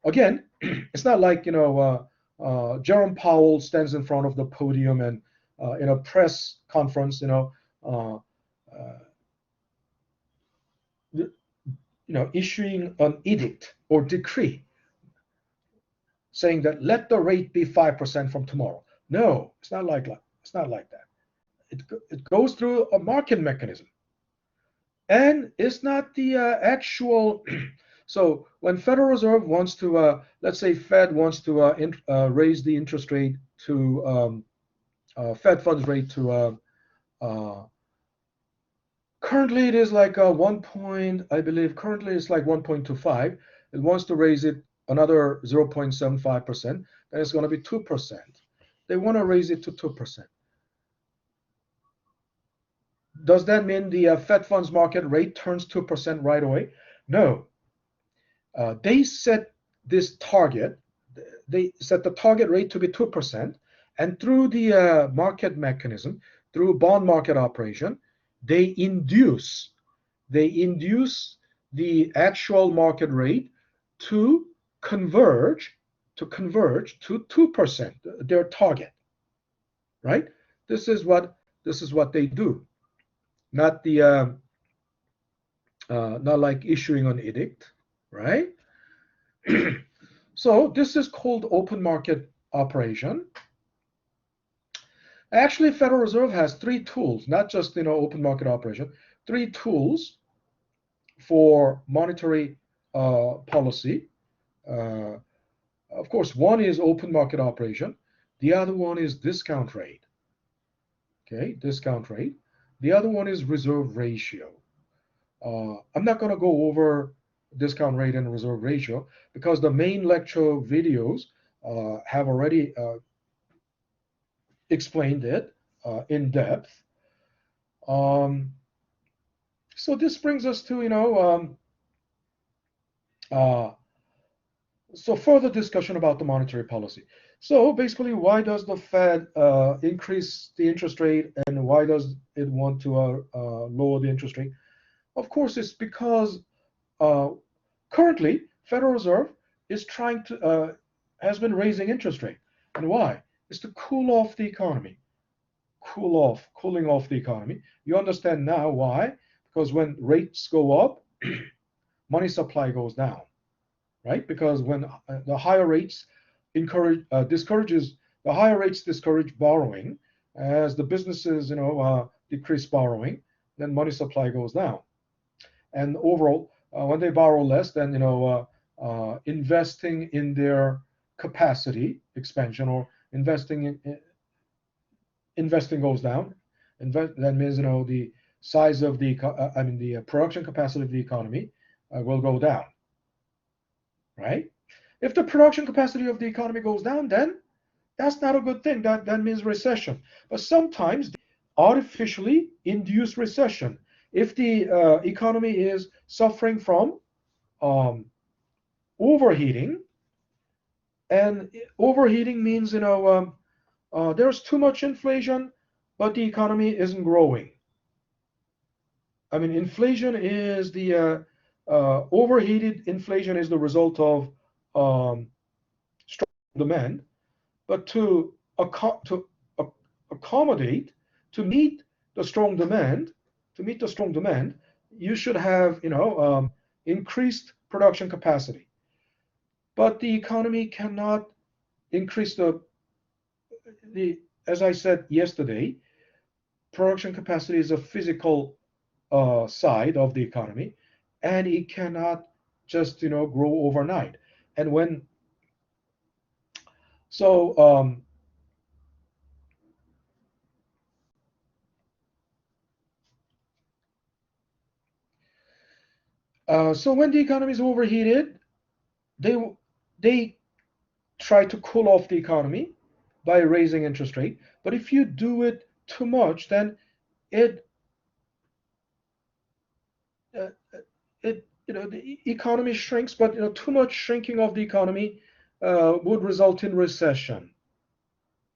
again, it's not like Jerome Powell stands in front of the podium and in a press conference, issuing an edict or decree saying that let the rate be 5% from tomorrow. No, it's not like that. It's not like that. It goes through a market mechanism, and it's not the actual. So when Federal Reserve wants to, let's say Fed wants to raise the interest rate to Fed funds rate to currently it is like 1 point, I believe currently it's like 1.25. It wants to raise it another 0.75%, then it's going to be 2%. They want to raise it to 2%. Does that mean the Fed funds market rate turns 2% right away? No. They set this target, they set the target rate to be 2%, and through the market mechanism, through bond market operation, they induce the actual market rate to converge to 2%, their target, right? This is what they do. Not the not like issuing an edict, right? So this is called open market operation. Actually, Federal Reserve has 3 tools, not just open market operation, 3 tools for monetary policy. Of course, one is open market operation. The other one is discount rate. Okay, discount rate. The other one is reserve ratio. I'm not going to go over discount rate and reserve ratio because the main lecture videos have already explained it in depth. So this brings us to so further discussion about the monetary policy. So basically, why does the Fed increase the interest rate, and why does it want to lower the interest rate? Of course, it's because currently Federal Reserve is trying to has been raising interest rate, and why? It's to cool off the economy, cooling off the economy. You understand now why? Because when rates go up, money supply goes down, right? Because when the higher rates discourage borrowing, as the businesses decrease borrowing, then money supply goes down, and overall when they borrow less, then investing in their capacity expansion or investing goes down. That means the size of the the production capacity of the economy will go down, right? If the production capacity of the economy goes down, then that's not a good thing. That means recession. But sometimes artificially induced recession. If the economy is suffering from overheating, and overheating means there's too much inflation, but the economy isn't growing. Inflation is the overheated inflation is the result of strong demand, but to accommodate, to meet the strong demand, you should have increased production capacity. But the economy cannot increase as I said yesterday, production capacity is a physical side of the economy, and it cannot just grow overnight. And when so so when the economy is overheated, they try to cool off the economy by raising interest rate. But if you do it too much, then the economy shrinks. But too much shrinking of the economy would result in recession,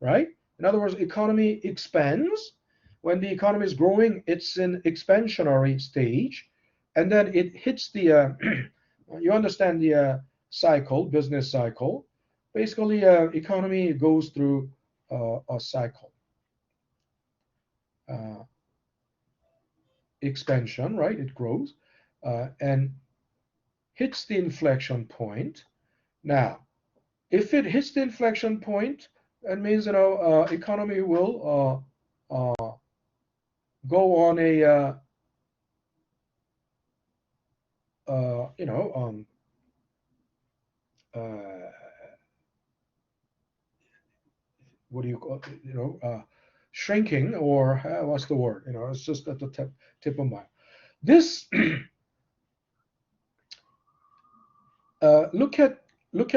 right? In other words, economy expands. When the economy is growing, it's in expansionary stage, and then it hits the you understand the cycle, business cycle. Basically, economy goes through a cycle. expansion, right? It grows and hits the inflection point. Now, if it hits the inflection point, that means economy will go on a what do you call it? Shrinking, or what's the word? It's just at the tip of my. This look at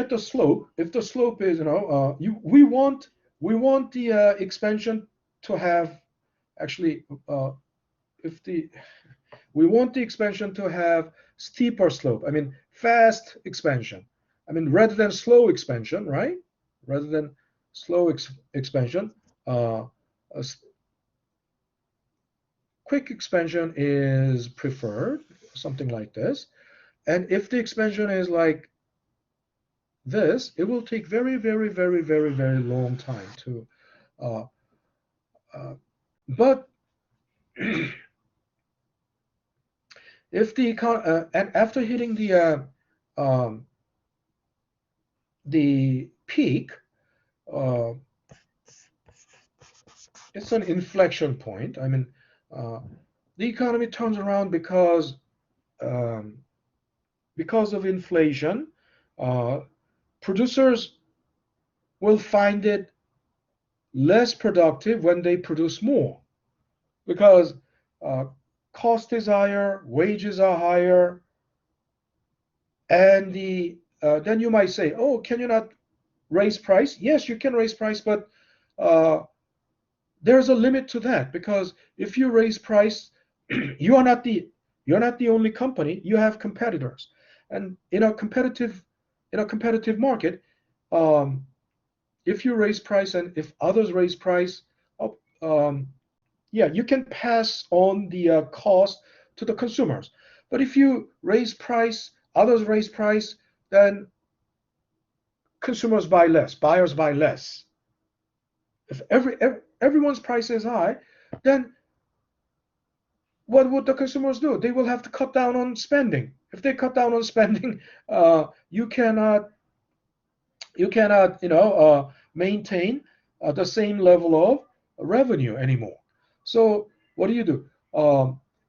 the slope. If the slope is we want the expansion to have actually we want the expansion to have steeper slope. I mean fast expansion. I mean rather than slow expansion, right? Rather than slow expansion, quick expansion is preferred, something like this. And if the expansion is like this, it will take very, very, very, very, very long time to. But if the and after hitting the peak, it's an inflection point. I mean, the economy turns around because of inflation. Producers will find it less productive when they produce more because cost is higher, wages are higher, and then you might say, oh, can you not raise price? Yes, you can raise price, but there's a limit to that, because if you raise price, you're not the only company. You have competitors, and in a competitive market, if you raise price and if others raise price, yeah, you can pass on the cost to the consumers. But if you raise price, others raise price, then consumers buy less, buyers buy less. If everyone's price is high, then what would the consumers do? They will have to cut down on spending. If they cut down on spending, you cannot maintain the same level of revenue anymore. So what do?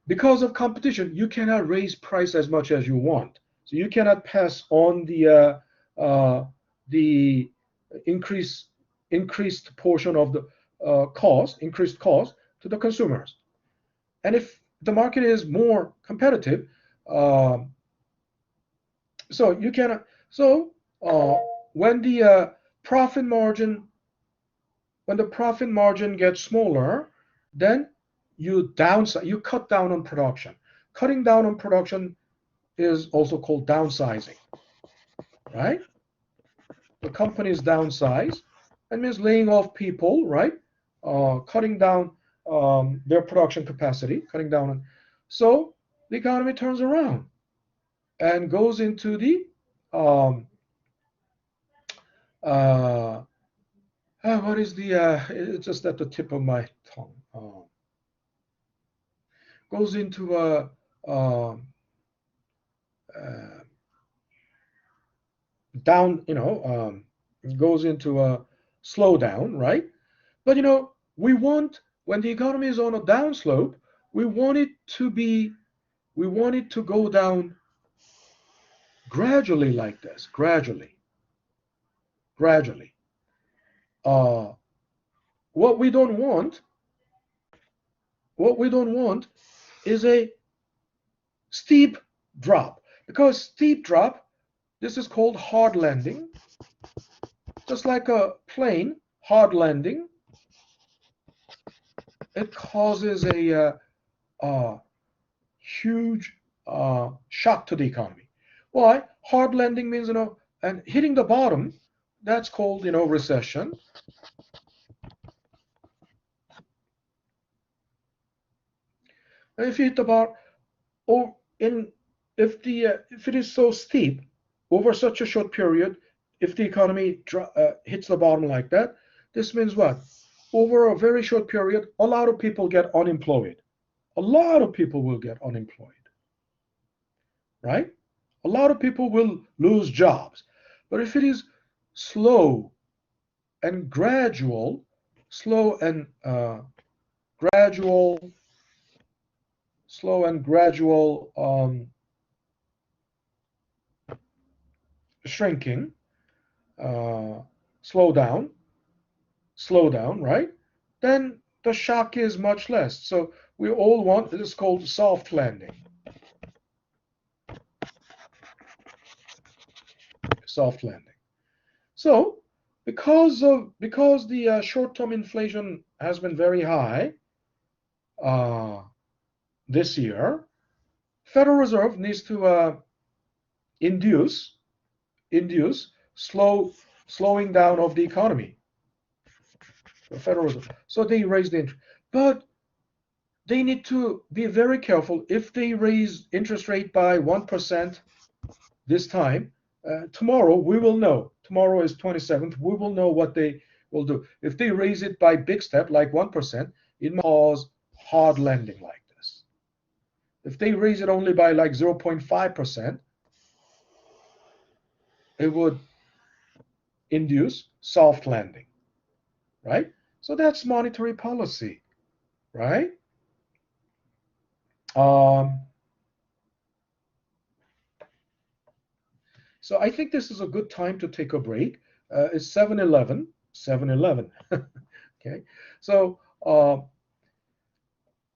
Because of competition, you cannot raise price as much as you want. So you cannot pass on the increased portion of the increased cost to the consumers. And if the market is more competitive, so you cannot. So when the profit margin gets smaller, then you cut down on production. Cutting down on production is also called downsizing, right? The companies downsize. That means laying off people, right? Cutting down their production capacity, cutting down on. So the economy turns around and goes into the what is the it's just at the tip of my tongue. Goes into down, goes into a slowdown, right? But we want, when the economy is on a downslope, we want it to go down gradually like this, gradually. What we don't want is a steep drop, because steep drop, this is called hard landing. Just like a plane, hard landing, it causes a huge shock to the economy. Why? Hard landing means, and hitting the bottom, that's called, recession. And if you hit the bottom, if it is so steep over such a short period, if the economy hits the bottom like that, this means what? over a very short period, a lot of people get unemployed. A lot of people will get unemployed, right? A lot of people will lose jobs. But if it is slow and gradual, slow and gradual, slow and gradual shrinking, slow down, right? Then the shock is much less. So we all want, this is called soft landing. Soft landing. So because the short-term inflation has been very high this year, Federal Reserve needs to induce slowing down of the economy. The Federal Reserve. So they raise the interest, but they need to be very careful. If they raise interest rate by 1% this time, tomorrow we will know. Tomorrow is 27th. We will know what they will do. If they raise it by big step, like 1%, it might cause hard landing like this. If they raise it only by like 0.5%, it would induce soft landing, right? So that's monetary policy, right? So I think this is a good time to take a break. It's 7:11. 7:11. Okay. So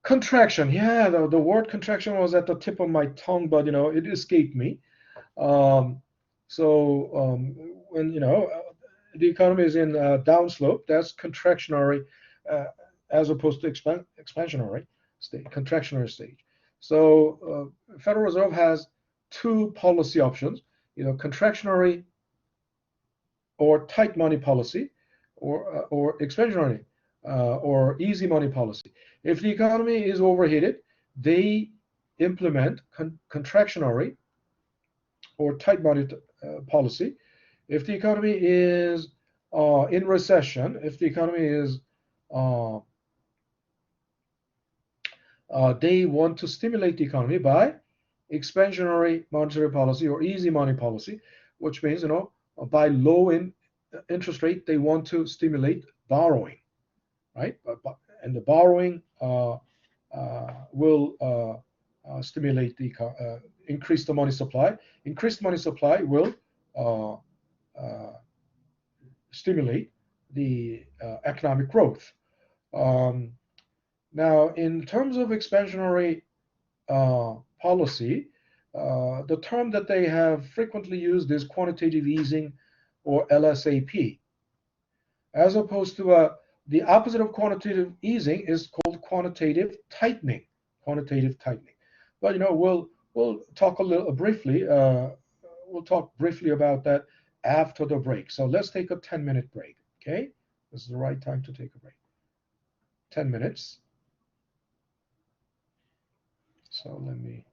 contraction. Yeah, the word contraction was at the tip of my tongue, but it escaped me. When the economy is in downslope, that's contractionary, as opposed to expansionary state, contractionary stage. So Federal Reserve has two policy options, contractionary or tight money policy, or expansionary or easy money policy. If the economy is overheated, they implement contractionary or tight money policy. If the economy is in recession, if the economy is they want to stimulate the economy by expansionary monetary policy or easy money policy, which means by low interest rate they want to stimulate borrowing, right? And the borrowing will stimulate the increase the money supply. Increased money supply will stimulate the economic growth. Now, in terms of expansionary policy, the term that they have frequently used is quantitative easing, or LSAP, as opposed to the opposite of quantitative easing is called quantitative tightening. Quantitative tightening. But we'll talk a little briefly. We'll talk briefly about that after the break. So let's take a 10-minute break. Okay, this is the right time to take a break. 10 minutes. So let me.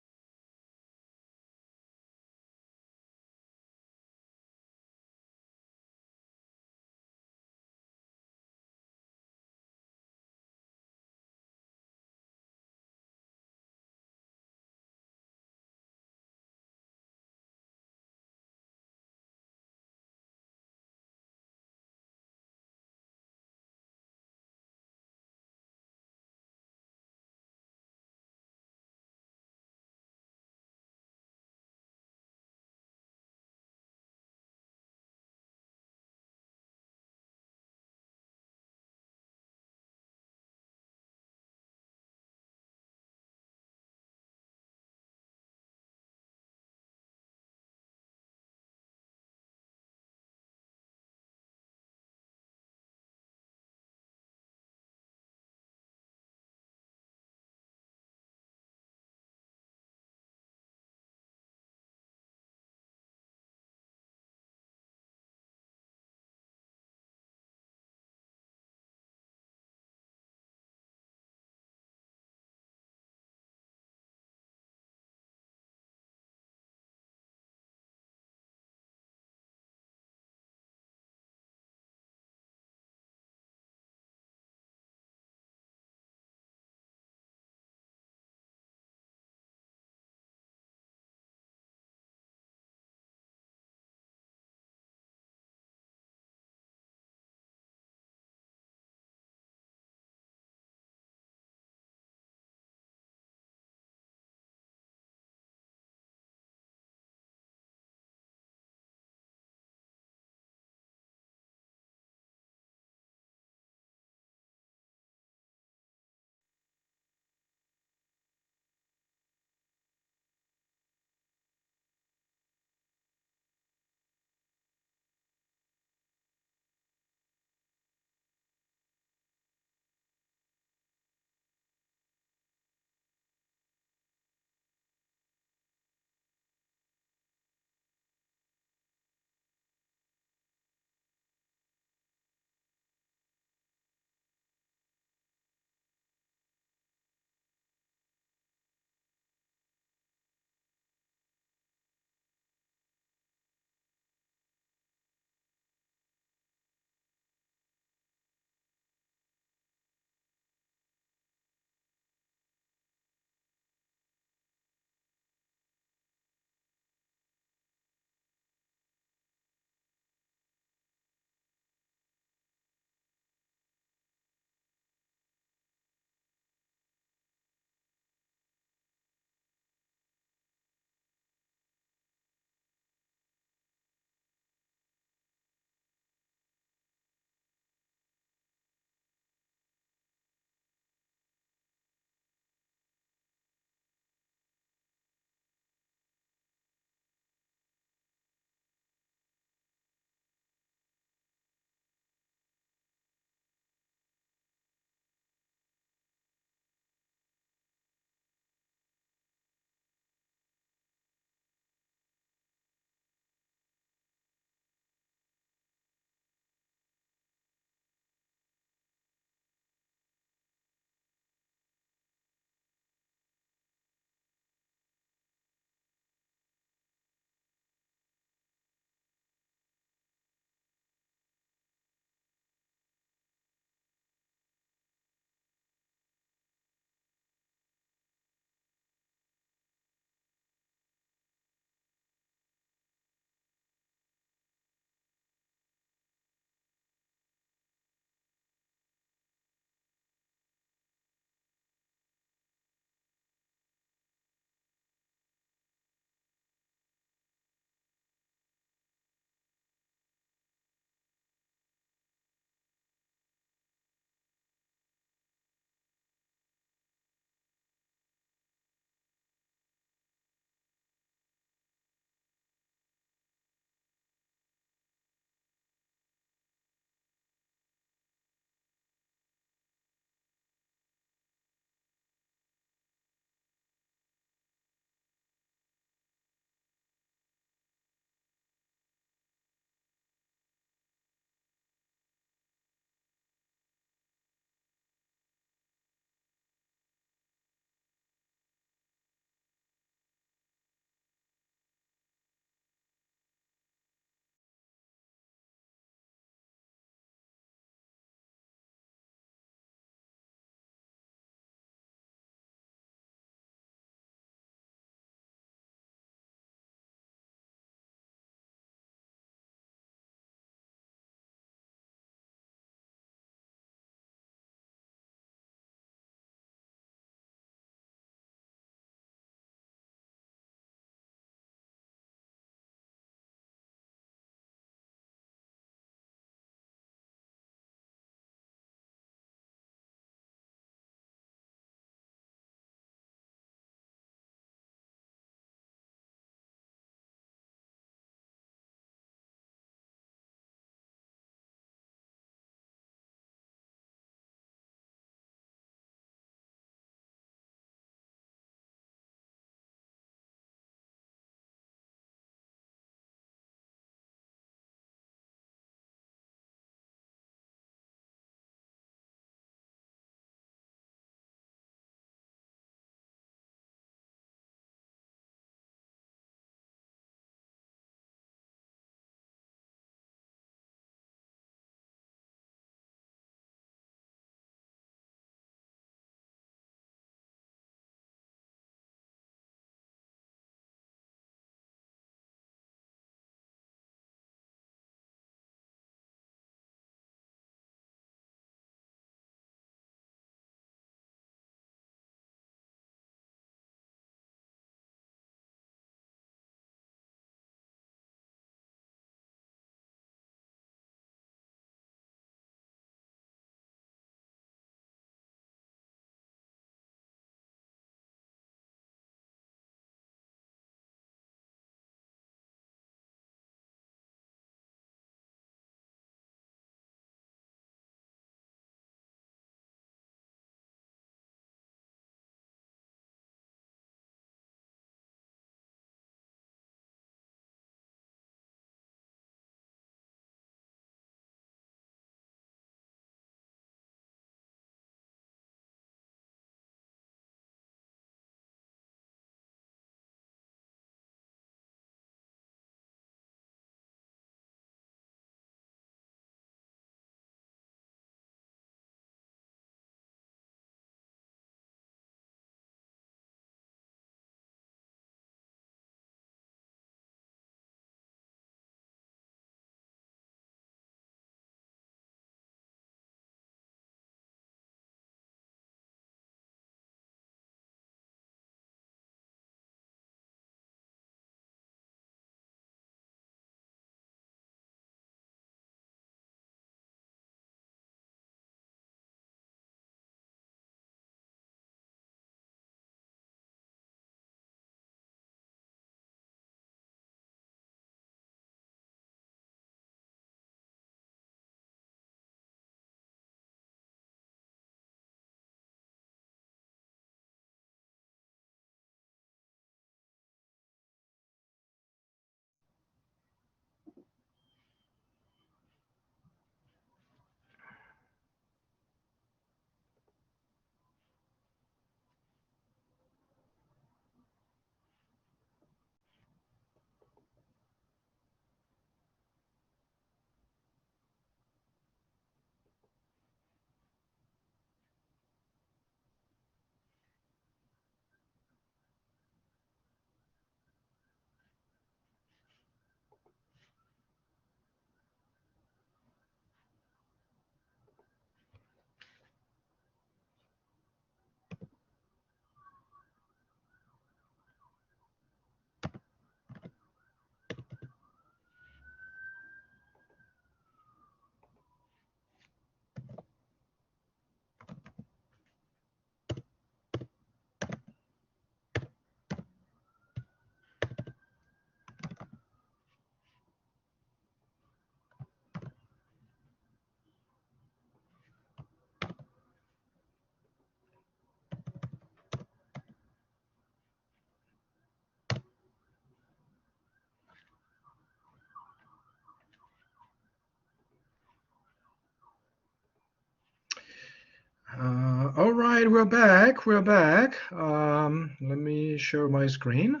All right, we're back. We're back. Let me share my screen.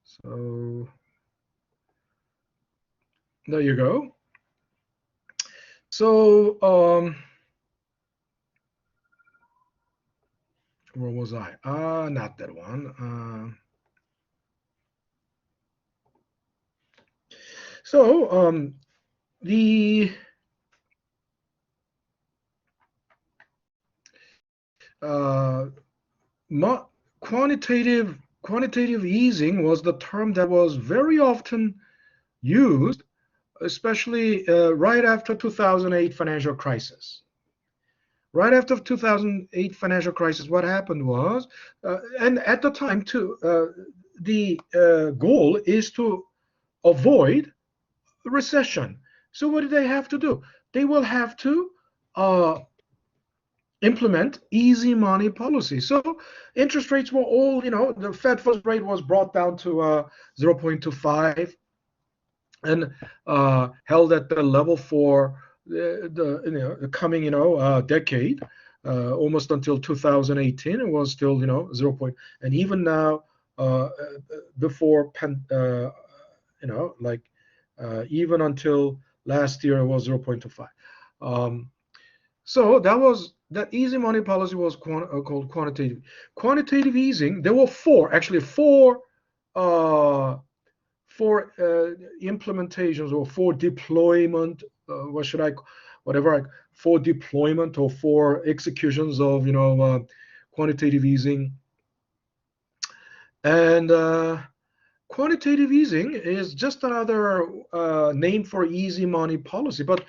So there you go. So where was I? Not that one. So the quantitative easing was the term that was very often used, especially right after 2008 financial crisis. Right after 2008 financial crisis, what happened was, and at the time too, the goal is to avoid recession. So what do they have to do? They will have to implement easy money policy. So interest rates were all, the Fed funds rate was brought down to 0.25 and held at the level for the coming, decade, almost until 2018. It was still, 0 point, and even now, before, even until last year, it was 0.25. So that easy money policy was called quantitative easing. There were four implementations or for deployment. For deployment or for executions of quantitative easing. And quantitative easing is just another name for easy money policy, but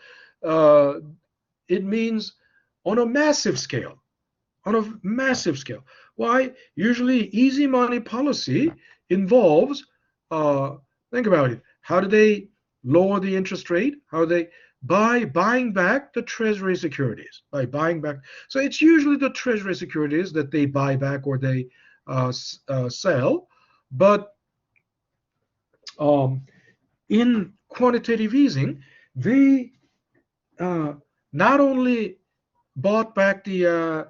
it means on a massive scale. On a massive scale. Why? Usually easy money policy involves, think about it, how do they lower the interest rate? How do they? By buying back the treasury securities. By buying back. So it's usually the treasury securities that they buy back or they sell. But in quantitative easing, they not only bought back the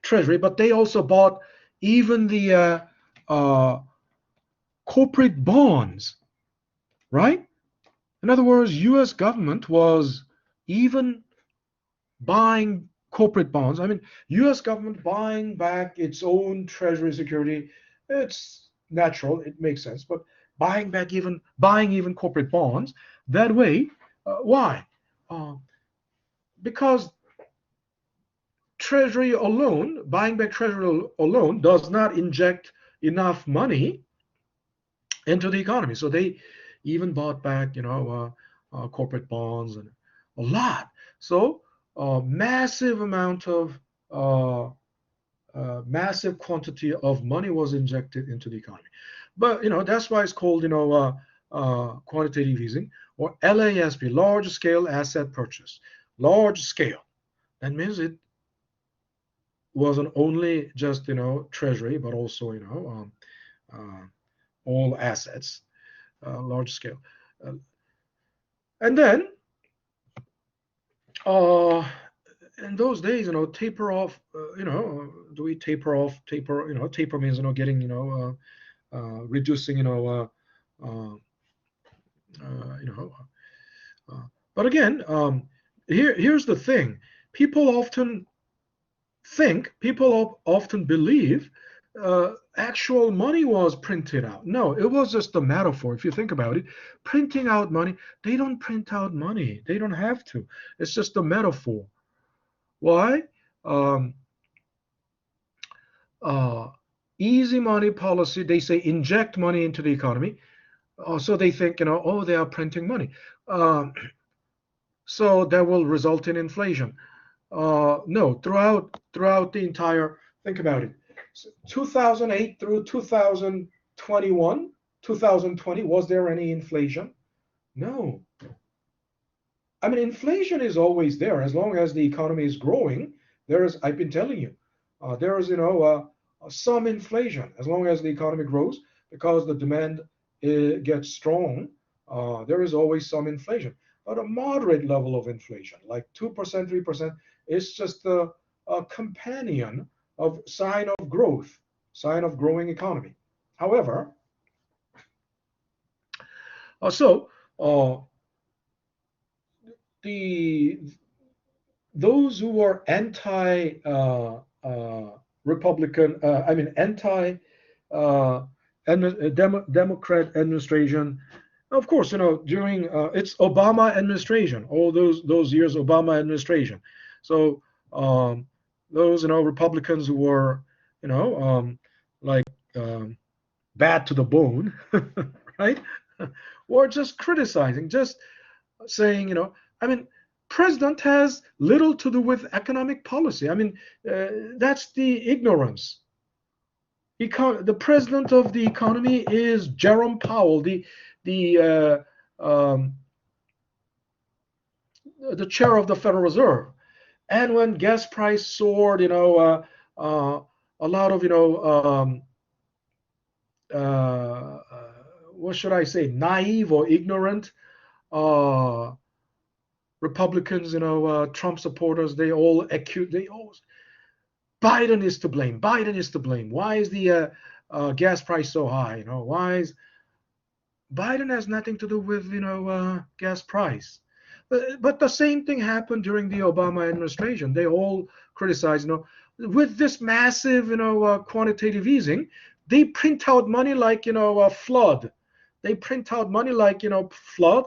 treasury, but they also bought even the corporate bonds, right? In other words, U.S. government was even buying corporate bonds. I mean, U.S. government buying back its own treasury security, it's natural, it makes sense, but buying even corporate bonds that way, why? Because treasury alone, buying back treasury alone does not inject enough money into the economy. So they even bought back, corporate bonds and a lot. So massive amount of massive quantity of money was injected into the economy. But that's why it's called quantitative easing, or LASP, large scale asset purchase. Large scale. That means it wasn't only just treasury, but also all assets, large scale. And then in those days, taper off. Do we taper off? Taper means getting reducing. But again, here's the thing: people often believe actual money was printed out. No, it was just a metaphor. If you think about it, printing out money, they don't print out money. They don't have to. It's just a metaphor. Why? Easy money policy, they say inject money into the economy. So they think, they are printing money. So that will result in inflation. No, throughout the entire, think about it, 2008 through 2020, was there any inflation? No. I mean, inflation is always there as long as the economy is growing. I've been telling you, there is some inflation as long as the economy grows, because the demand gets strong. There is always some inflation. but a moderate level of inflation, like 2%, 3%, is just a companion of sign of growth, sign of growing economy. However, so the those who were anti-Republican, anti Democrat administration. Of course, during it's Obama administration, all those years, Obama administration. So those Republicans who were like bad to the bone, right? Or just criticizing, just saying, president has little to do with economic policy. That's the ignorance. The president of the economy is Jerome Powell, the chair of the Federal Reserve. And when gas price soared, a lot of what should I say, naive or ignorant Republicans, Trump supporters, they all Biden is to blame. Biden is to blame. Why is the gas price so high? Why is Biden has nothing to do with gas price. But the same thing happened during the Obama administration. They all criticized, with this massive, quantitative easing, they print out money like, a flood. They print out money like, flood.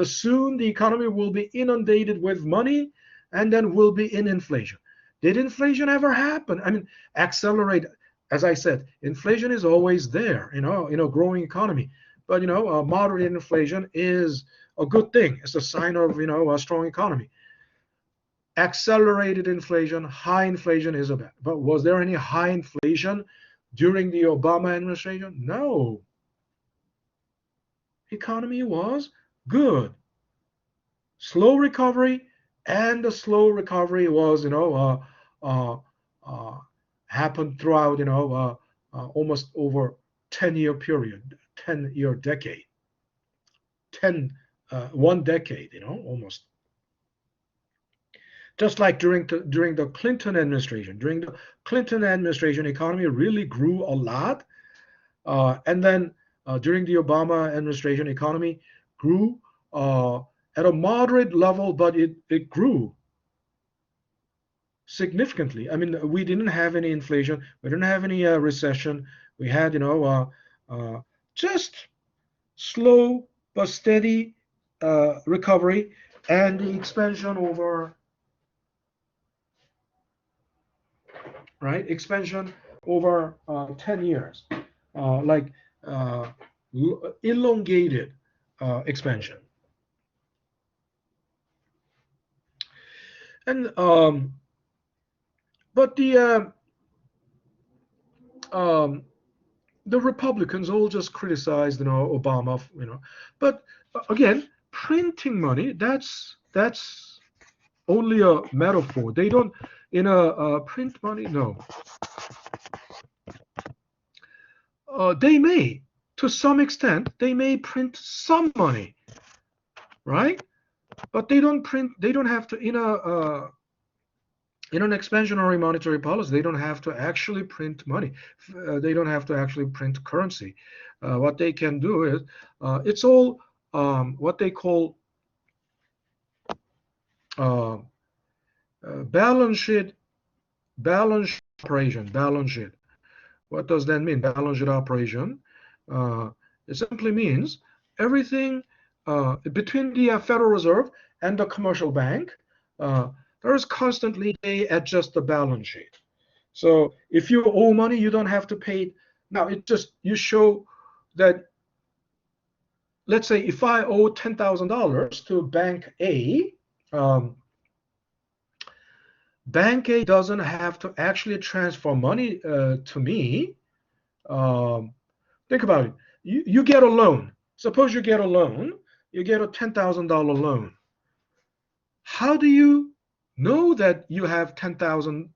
Soon the economy will be inundated with money, and then will be in inflation. Did inflation ever happen? Accelerate. As I said, inflation is always there, in a growing economy. But moderate inflation is a good thing. It's a sign of a strong economy. Accelerated inflation, high inflation is a bad. But was there any high inflation during the Obama administration? No. Economy was good. Slow recovery, and the slow recovery was happened throughout almost over 10-year period, 10-year decade, 1 decade, almost. Just like during the Clinton administration. During the Clinton administration, economy really grew a lot, and then during the Obama administration, economy grew at a moderate level, but it grew significantly. We didn't have any inflation. We didn't have any recession. We had, just slow but steady recovery, and the expansion over, expansion over 10 years, elongated expansion. And but the Republicans all just criticized, Obama, But again, printing money, that's only a metaphor. They don't print money. No. They may, to some extent, they may print some money, right? But they don't have to, in an expansionary monetary policy, they don't have to actually print money. They don't have to actually print currency. What they can do is, it's all what they call balance sheet operation. Balance sheet. What does that mean? Balance sheet operation. It simply means everything between the Federal Reserve and the commercial bank. There is constantly, they adjust the balance sheet. So if you owe money, you don't have to pay. Now you show that. Let's say if I owe $10,000 to Bank A, Bank A doesn't have to actually transfer money to me. Think about it. You get a loan. Suppose you get a loan. You get a $10,000 loan. How do you know that you have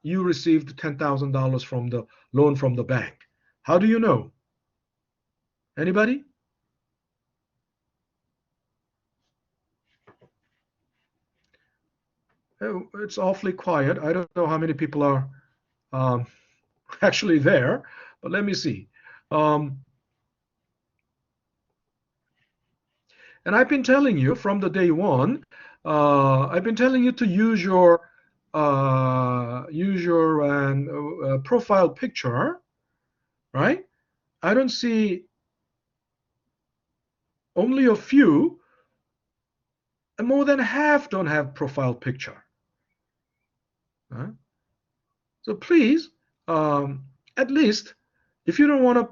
you received $10,000 from the loan from the bank? How do you know? Anybody? It's awfully quiet. I don't know how many people are actually there, but let me see. And I've been telling you from the day one, I've been telling you to use your profile picture, right? I don't see only a few, and more than half don't have profile picture. So please, at least, if you don't want to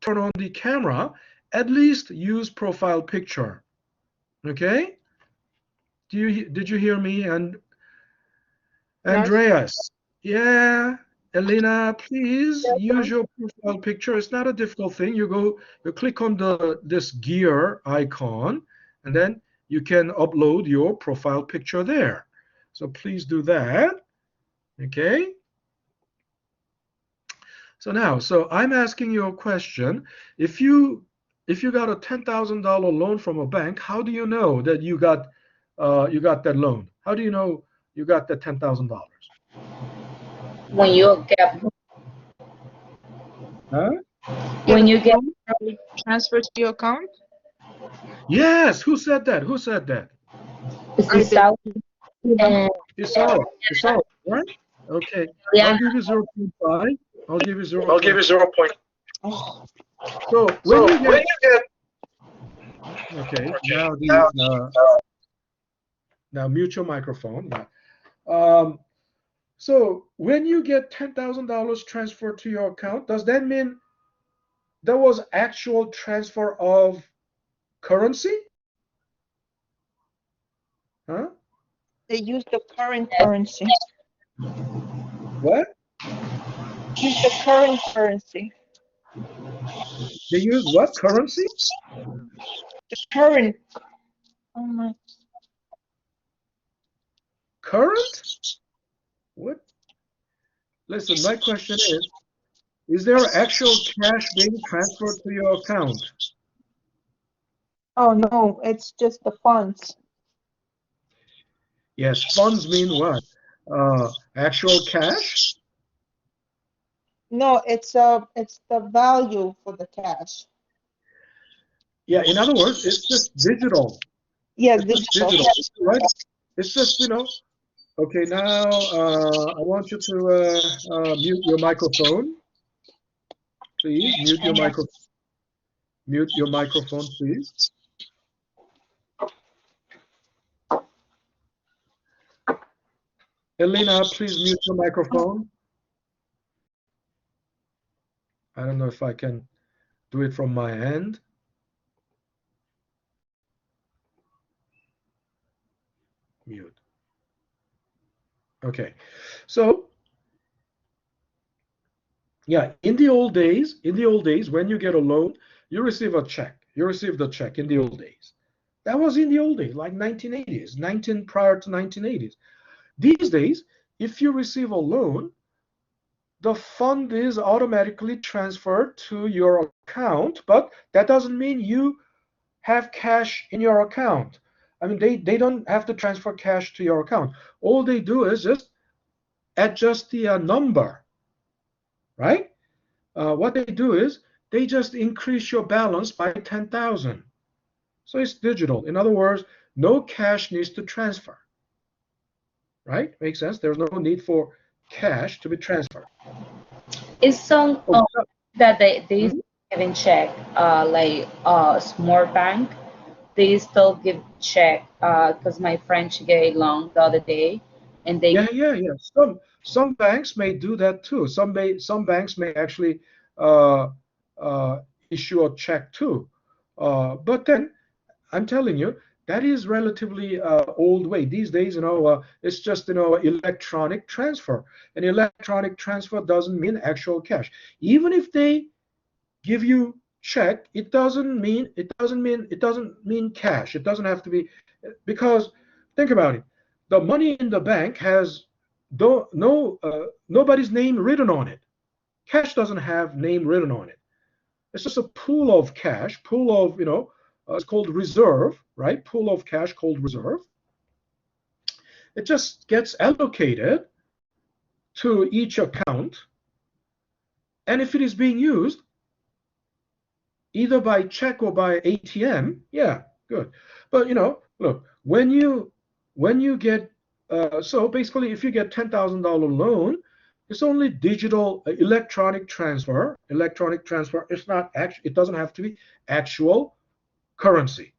turn on the camera, at least use profile picture. Okay? Did you hear me? And Andreas, yeah, Elena, please use your profile picture. It's not a difficult thing. You click on this gear icon, and then you can upload your profile picture there. So please do that. Okay. So now, I'm asking you a question. If you got a $10,000 loan from a bank, how do you know that you got that loan? How do you know you got that $10,000? When you get When you get transferred to your account? Yes. Who said that? Who said that? it's out and Isao, right? Okay. yeah. I'll give you 0.5. I'll give you 0. I'll give you 0. So when you get okay, now mute your microphone. Yeah. So when you get $10,000 transferred to your account, does that mean there was actual transfer of currency? Huh? They use the current currency. What? Use the current currency. They use what currency? The current. Oh my. Current? What? Listen, my question is there actual cash being transferred to your account? Oh no, it's just the funds. Yes, funds mean what? Actual cash? No, it's the value for the cash. Yeah, in other words, it's just digital. Yes, It's just digital, right? It's just, okay, now I want you to mute your microphone. Please, mute your microphone. Mute your microphone, please. Elena, please mute your microphone. I don't know if I can do it from my end. Mute. Okay, so yeah, in the old days, when you get a loan, you receive a check. You received a check in the old days. That was in the old days, like 1980s, prior to 1980s. These days, if you receive a loan, the fund is automatically transferred to your account, but that doesn't mean you have cash in your account. I mean, they don't have to transfer cash to your account. All they do is just adjust the number, right? What they do is they just increase your balance by 10,000. So it's digital. In other words, no cash needs to transfer, right? Makes sense? There's no need for cash to be transferred. It's some that they haven't checked, like small bank, they still give check, because my friend, she get a loan the other day, and they Yeah. Some banks may do that too. Some banks may actually issue a check too. But then I'm telling you, that is relatively old way. These days, it's just electronic transfer. An electronic transfer doesn't mean actual cash. Even if they give you check, it doesn't mean cash. It doesn't have to be, because think about it. The money in the bank has nobody's name written on it. Cash doesn't have name written on it. It's just a pool of cash, it's called reserve, right? Pool of cash called reserve. It just gets allocated to each account, and if it is being used either by check or by ATM, yeah, good. But look, when you get so basically, if you get $10,000 loan, it's only digital electronic transfer. Electronic transfer. It's not actual. It doesn't have to be actual currency,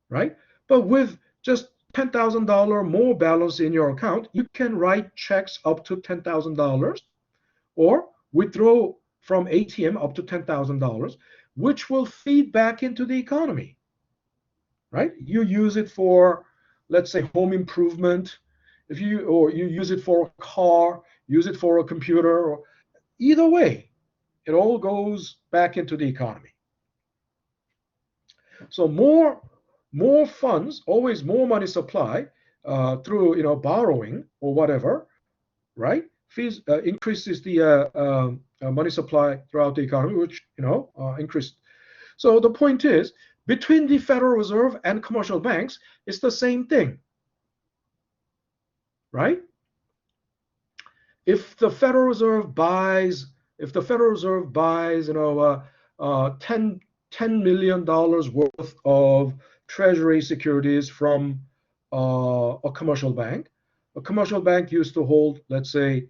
right? But with just $10,000 more balance in your account, you can write checks up to $10,000 or withdraw from ATM up to $10,000, which will feed back into the economy, right? You use it for, let's say, home improvement, or you use it for a car, use it for a computer, or either way, it all goes back into the economy. So more funds, always more money supply through borrowing or whatever, right? Fees increases the money supply throughout the economy, which increased. So the point is, between the Federal Reserve and commercial banks, it's the same thing, right? If the Federal Reserve buys, $10 million worth of treasury securities from a commercial bank used to hold, let's say,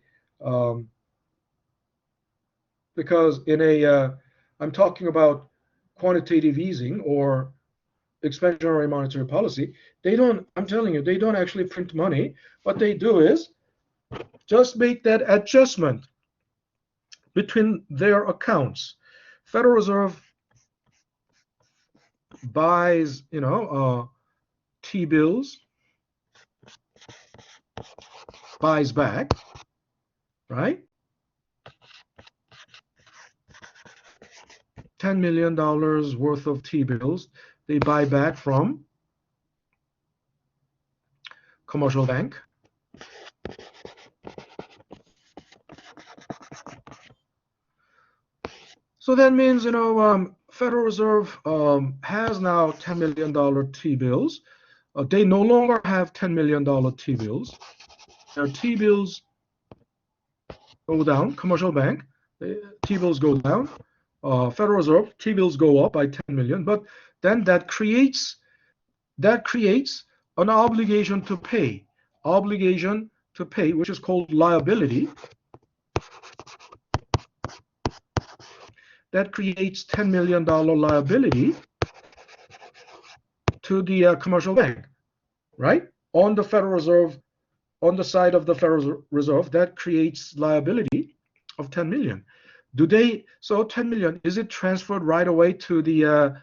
because I'm talking about quantitative easing or expansionary monetary policy. I'm telling you, they don't actually print money. What they do is just make that adjustment between their accounts. Federal Reserve buys, T-bills, buys back, right? $10 million worth of T-bills they buy back from commercial bank. So that means, Federal Reserve has now $10 million T-bills. They no longer have $10 million T-bills. Their T-bills go down. Commercial bank, T-bills go down. Federal Reserve, T-bills go up by 10 million. But then that creates an obligation to pay, which is called liability. That creates $10 million liability to the commercial bank, right? On the Federal Reserve, on the side of the Federal Reserve, that creates liability of 10 million. So 10 million, is it transferred right away to the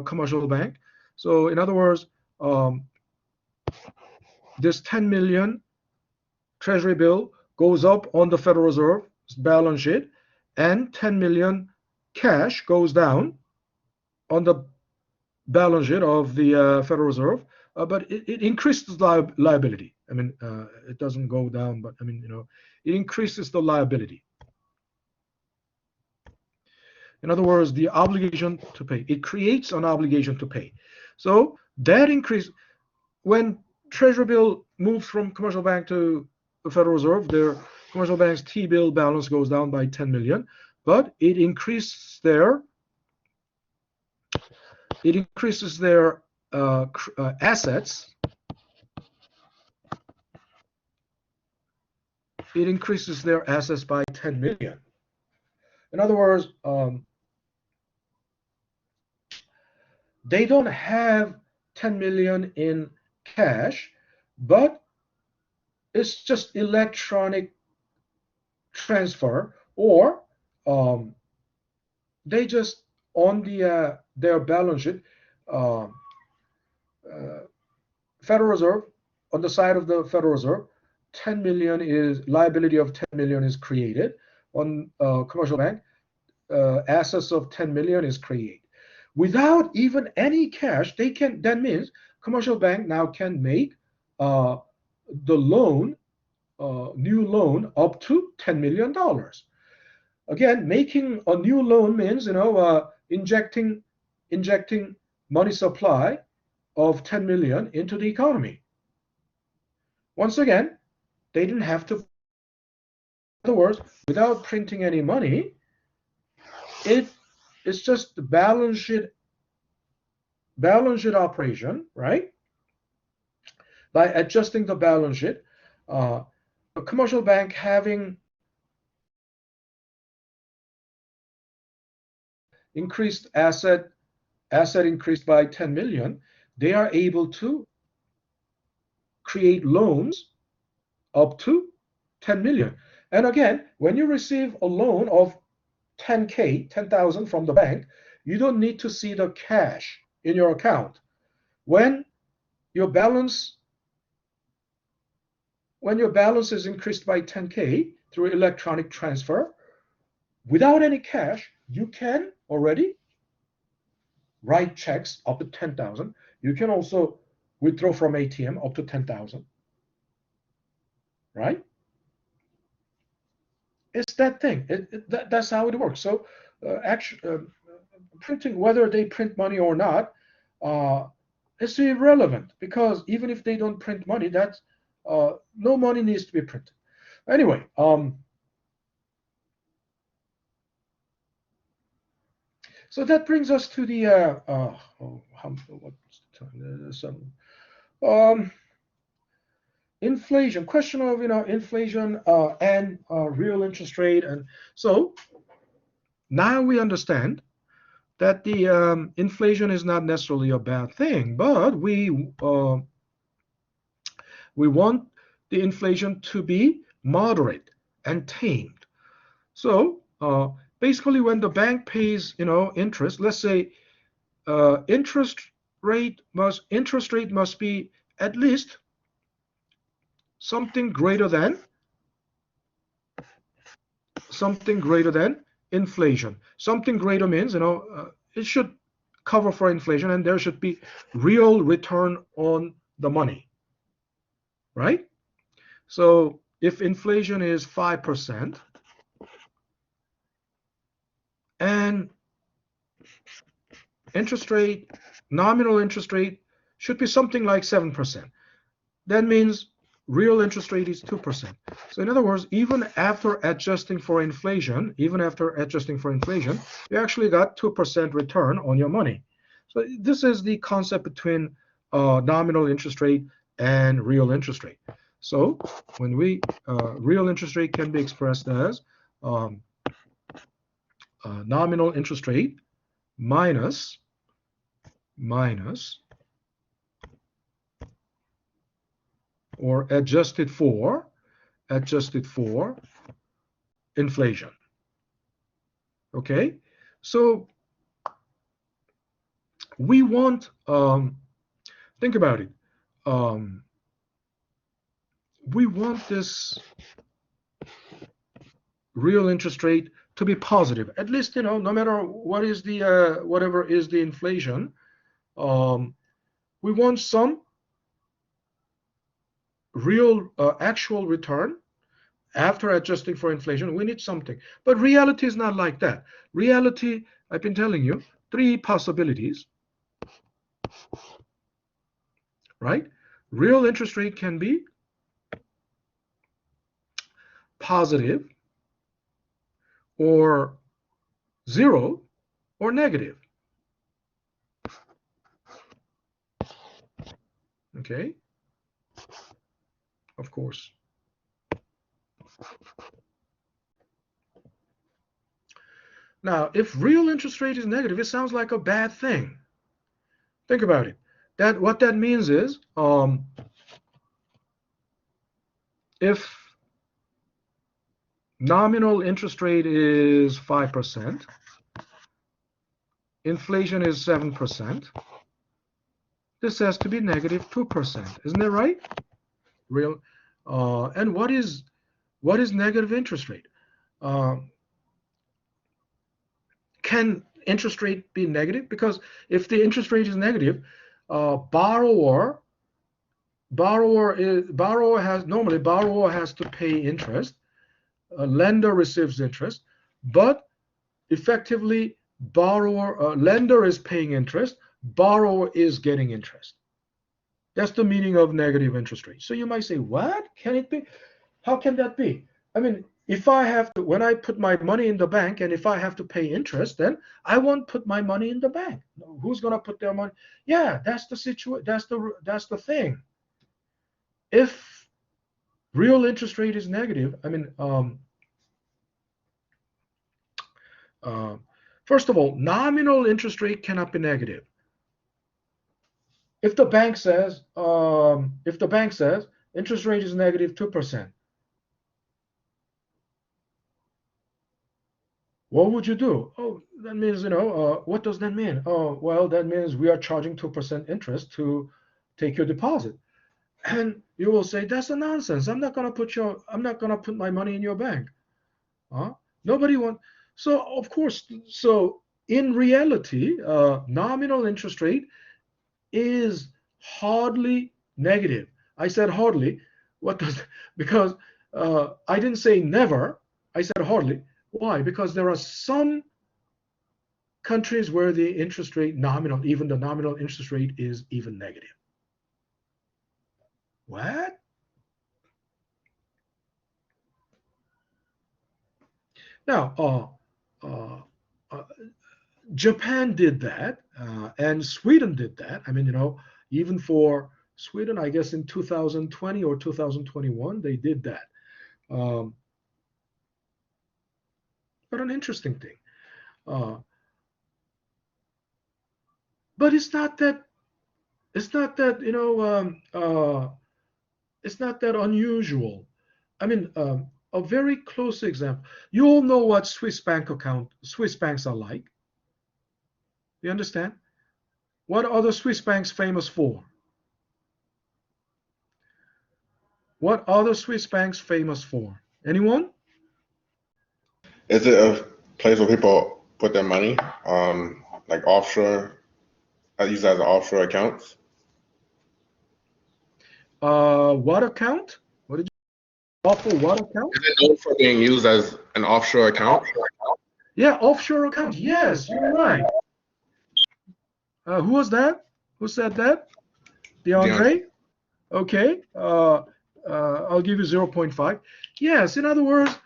commercial bank? So in other words, this 10 million treasury bill goes up on the Federal Reserve's balance sheet, and 10 million cash goes down on the balance sheet of the Federal Reserve, but it increases liability. I mean, it doesn't go down, but I mean, it increases the liability. In other words, the obligation to pay. It creates an obligation to pay. So that increase, when Treasury bill moves from commercial bank to the Federal Reserve, their commercial bank's T-bill balance goes down by 10 million, but it increases their assets. It increases their assets by 10 million. In other words, they don't have 10 million in cash, but it's just electronic transfer, or they just on their balance sheet, Federal Reserve, on the side of the Federal Reserve, 10 million is liability of 10 million is created. On commercial bank, assets of 10 million is created. Without even any cash, that means commercial bank now can make the loan, new loan up to $10 million. Again, making a new loan means, injecting money supply of 10 million into the economy. once again, they didn't have to. In other words, without printing any money, it's just the balance sheet operation, right? By adjusting the balance sheet, a commercial bank having increased asset increased by 10 million, they are able to create loans up to 10 million. And again, when you receive a loan of 10,000 from the bank, you don't need to see the cash in your account. When your balance is increased by 10K through electronic transfer, without any cash, you can already write checks up to 10,000. You can also withdraw from ATM up to 10,000, right? It's that thing. That's how it works. So printing, whether they print money or not, it's irrelevant, because even if they don't print money, that's no money needs to be printed. Anyway, so that brings us to the what's the time? Inflation. Question of inflation and real interest rate, and so now we understand that the inflation is not necessarily a bad thing, but we want the inflation to be moderate and tamed. So basically, when the bank pays interest, let's say interest rate must be at least something greater than inflation. Something greater means it should cover for inflation, and there should be real return on the money, right? So if inflation is 5% and nominal interest rate should be something like 7%, that means real interest rate is 2%. So in other words, even after adjusting for inflation, you actually got 2% return on your money. So this is the concept between nominal interest rate and real interest rate. So when we real interest rate can be expressed as nominal interest rate minus or adjusted for inflation. Okay, so we want think about it. We want this real interest rate to be positive, at least no matter what is the whatever is the inflation. We want some real actual return after adjusting for inflation. We need something, but reality is not like that. Reality, I've been telling you, 3 possibilities, right? Real interest rate can be positive or 0 or negative. Okay, of course. Now, if real interest rate is negative, it sounds like a bad thing. Think about it. What that means is if nominal interest rate is 5%, inflation is 7%, this has to be negative 2%. Isn't that right? Real. And what is negative interest rate? Can interest rate be negative? Because if the interest rate is negative, borrower has to pay interest. A lender receives interest, but effectively lender is paying interest, borrower is getting interest. That's the meaning of negative interest rate. So you might say, what? Can it be? How can that be? I mean, if I have to, when I put my money in the bank, and if I have to pay interest, then I won't put my money in the bank. Who's going to put their money? Yeah, that's the situation. That's the thing. If real interest rate is negative, I mean, first of all, nominal interest rate cannot be negative. If the bank says interest rate is negative 2%, what would you do? Oh, that means, what does that mean? Oh, well, that means we are charging 2% interest to take your deposit. And you will say, that's a nonsense. I'm not gonna put my money in your bank. Nobody wants. So of course, so in reality, nominal interest rate is hardly negative. I said hardly. Because I didn't say never. I said hardly. Why? Because there are some countries where the interest rate even the nominal interest rate is even negative. What? Now, Japan did that, and Sweden did that. I mean, even for Sweden, I guess in 2020 or 2021, they did that. But an interesting thing. But it's not that it's not that unusual. I mean, a very close example. You all know what Swiss banks are like. You understand? What are the Swiss banks famous for? What are the Swiss banks famous for? Anyone? Is it a place where people put their money, like offshore? I use that as offshore accounts. What account? What did you offer? What account? Is it known for being used as an offshore account? Yeah, offshore account. Yes, you're right. Who was that? Who said that? DeAndre? Okay. I'll give you 0.5. Yes, in other words,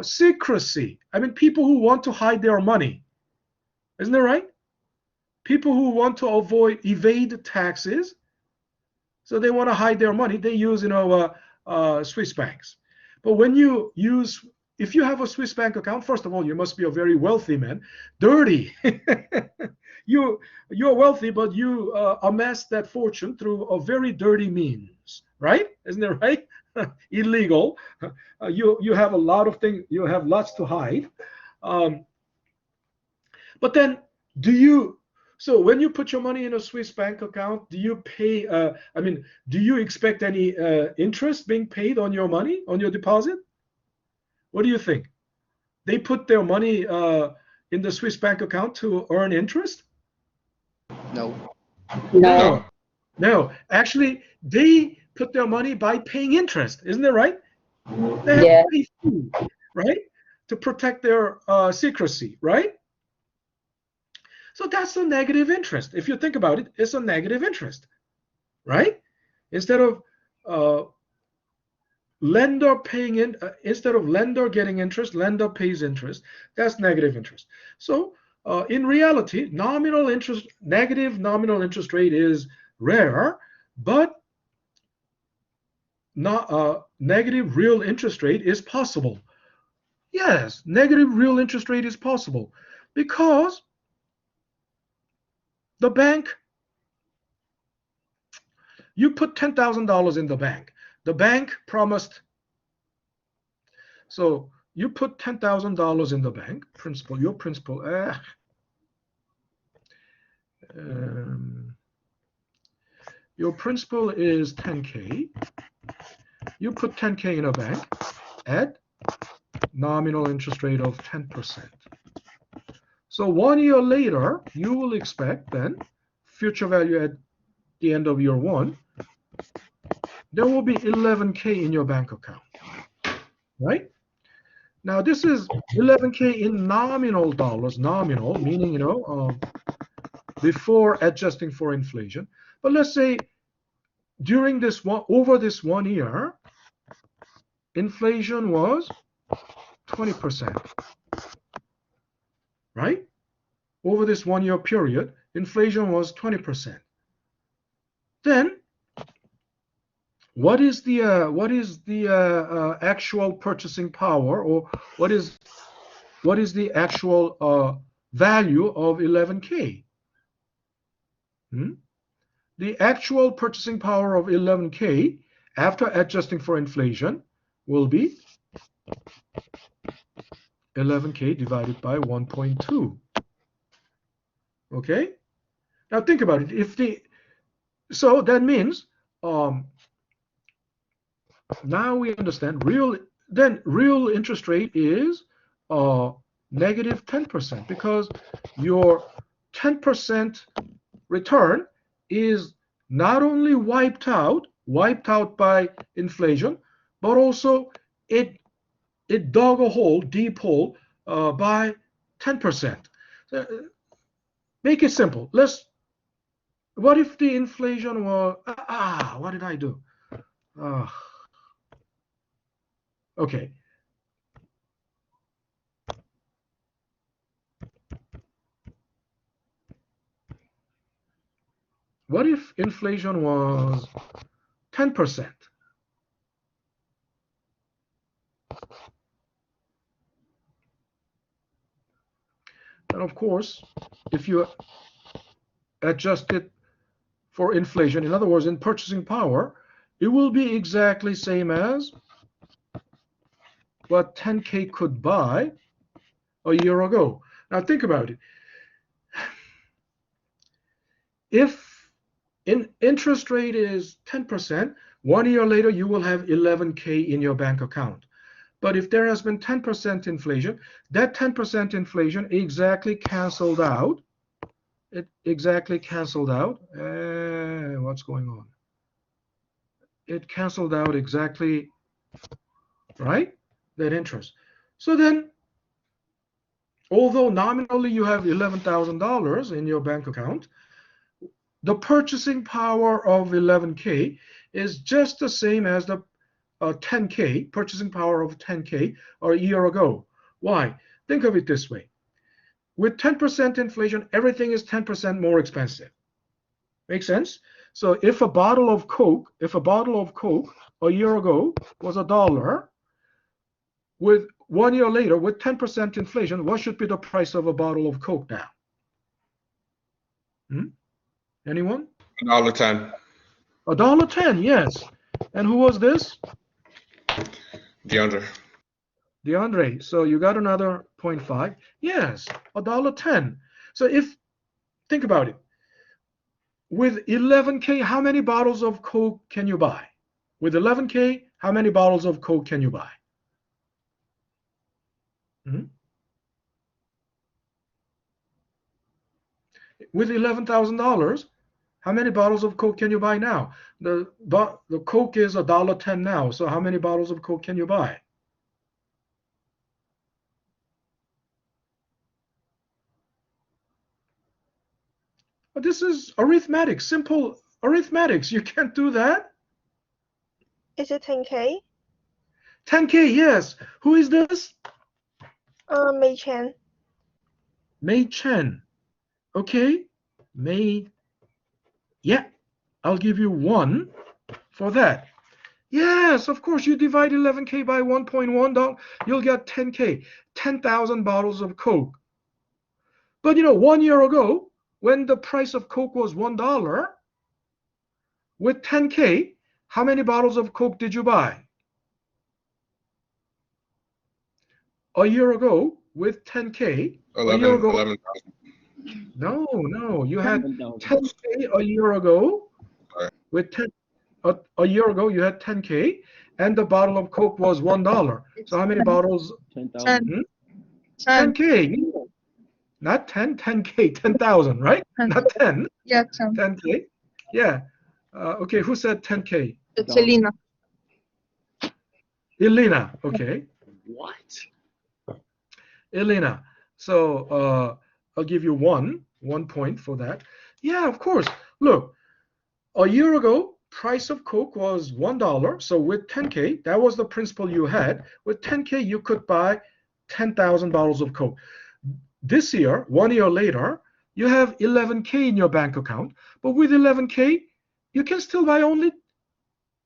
secrecy. I mean, people who want to hide their money. Isn't that right? People who want to evade taxes. So they want to hide their money. They use, Swiss banks. But if you have a Swiss bank account, first of all, you must be a very wealthy man. Dirty. You're wealthy, but you amassed that fortune through a very dirty means, right? Isn't that right? Illegal. You have a lot of things. You have lots to hide. But then, so when you put your money in a Swiss bank account, do you pay? Do you expect any interest being paid on your money, on your deposit? What do you think? They put their money in the Swiss bank account to earn interest? No. No. Actually, they put their money by paying interest. Isn't that right? They have Yeah. to pay fee, right? To protect their secrecy, right? So that's a negative interest. If you think about it, it's a negative interest, right? Instead of lender getting interest, lender pays interest. That's negative interest. So in reality, negative nominal interest rate is rare, but negative real interest rate is possible. Yes, negative real interest rate is possible because the bank, you put $10,000 in the bank. The bank promised, so you put $10,000 in the bank, your principal, your principal is 10K. You put 10K in a bank at nominal interest rate of 10%. So 1 year later, you will expect then future value at the end of year one, there will be 11K in your bank account, right? Now this is 11K in nominal dollars, nominal meaning, before adjusting for inflation. But let's say during this one, over this 1 year, inflation was 20%, right? Over this 1 year period, inflation was 20%. Then, what is the actual purchasing power, or what is the actual value of 11K? The actual purchasing power of 11K after adjusting for inflation will be 11K divided by 1.2. Okay? Now think about it. So that means now we understand real interest rate is negative 10%, because your 10% return is not only wiped out by inflation, but also it dug a hole, deep hole, by 10%. Make it simple. What if the inflation was, what did I do? Okay. What if inflation was 10%? And of course, if you adjust it for inflation, in other words, in purchasing power, it will be exactly same as what 10K could buy a year ago. Now think about it. If interest rate is 10%, 1 year later you will have 11K in your bank account. But if there has been 10% inflation, that 10% inflation exactly canceled out. It exactly canceled out. What's going on? It canceled out exactly, right? That interest. So then, although nominally you have $11,000 in your bank account, the purchasing power of 11K is just the same as the 10K, purchasing power of 10K a year ago. Why? Think of it this way. With 10% inflation, everything is 10% more expensive. Make sense? So if a bottle of Coke a year ago was $1, with 1 year later, with 10% inflation, what should be the price of a bottle of Coke now? Anyone? $1.10. $1.10, yes. And who was this? DeAndre. So you got another 0.5. Yes, $1.10. So think about it. With 11K, how many bottles of Coke can you buy? With 11K, how many bottles of Coke can you buy? With $11,000, how many bottles of Coke can you buy now? The Coke is $1.10 now. So how many bottles of Coke can you buy? But this is arithmetic, simple arithmetics. You can't do that. Is it 10K? 10K, yes. Who is this? Mei Chen. Mei Chen. Okay. Mei. Yeah. I'll give you 1 for that. Yes, of course. You divide 11K by 1.1, you'll get 10K. 10,000 bottles of Coke. But 1 year ago, when the price of Coke was $1, with 10K, how many bottles of Coke did you buy? A year ago, with 10K, 11,000. No, you had 10K a year ago. Right. With 10, a year ago, you had 10K, and the bottle of Coke was $1. So how many bottles? 10,000. 10K. Not 10, 10K, 10,000, right? 10. Not 10. Yeah, 10K. Yeah. Okay, who said 10K? it's Elena. Elena. Okay. What? Elena. So I'll give you one point for that. Yeah, of course. Look, a year ago, price of Coke was $1. So with 10K, that was the principal you had. With 10K, you could buy 10,000 bottles of Coke. This year, 1 year later, you have 11K in your bank account. But with 11K, you can still buy only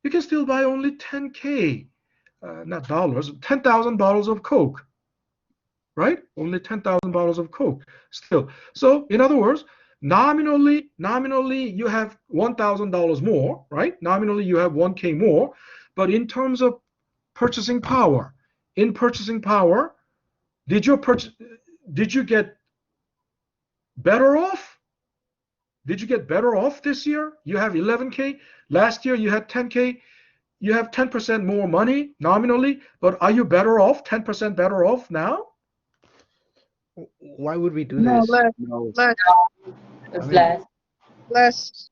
10K, not dollars, 10,000 bottles of Coke. Right? Only 10,000 bottles of Coke still. So in other words, nominally you have $1,000 more, right? Nominally you have 1K more, but in terms of purchasing power, did you get better off? Did you get better off this year? You have 11K. Last year you had 10K. You have 10% more money nominally, but are you better off, 10% better off now? Why would we do No, this? less. No. Less. It's mean- less. Less.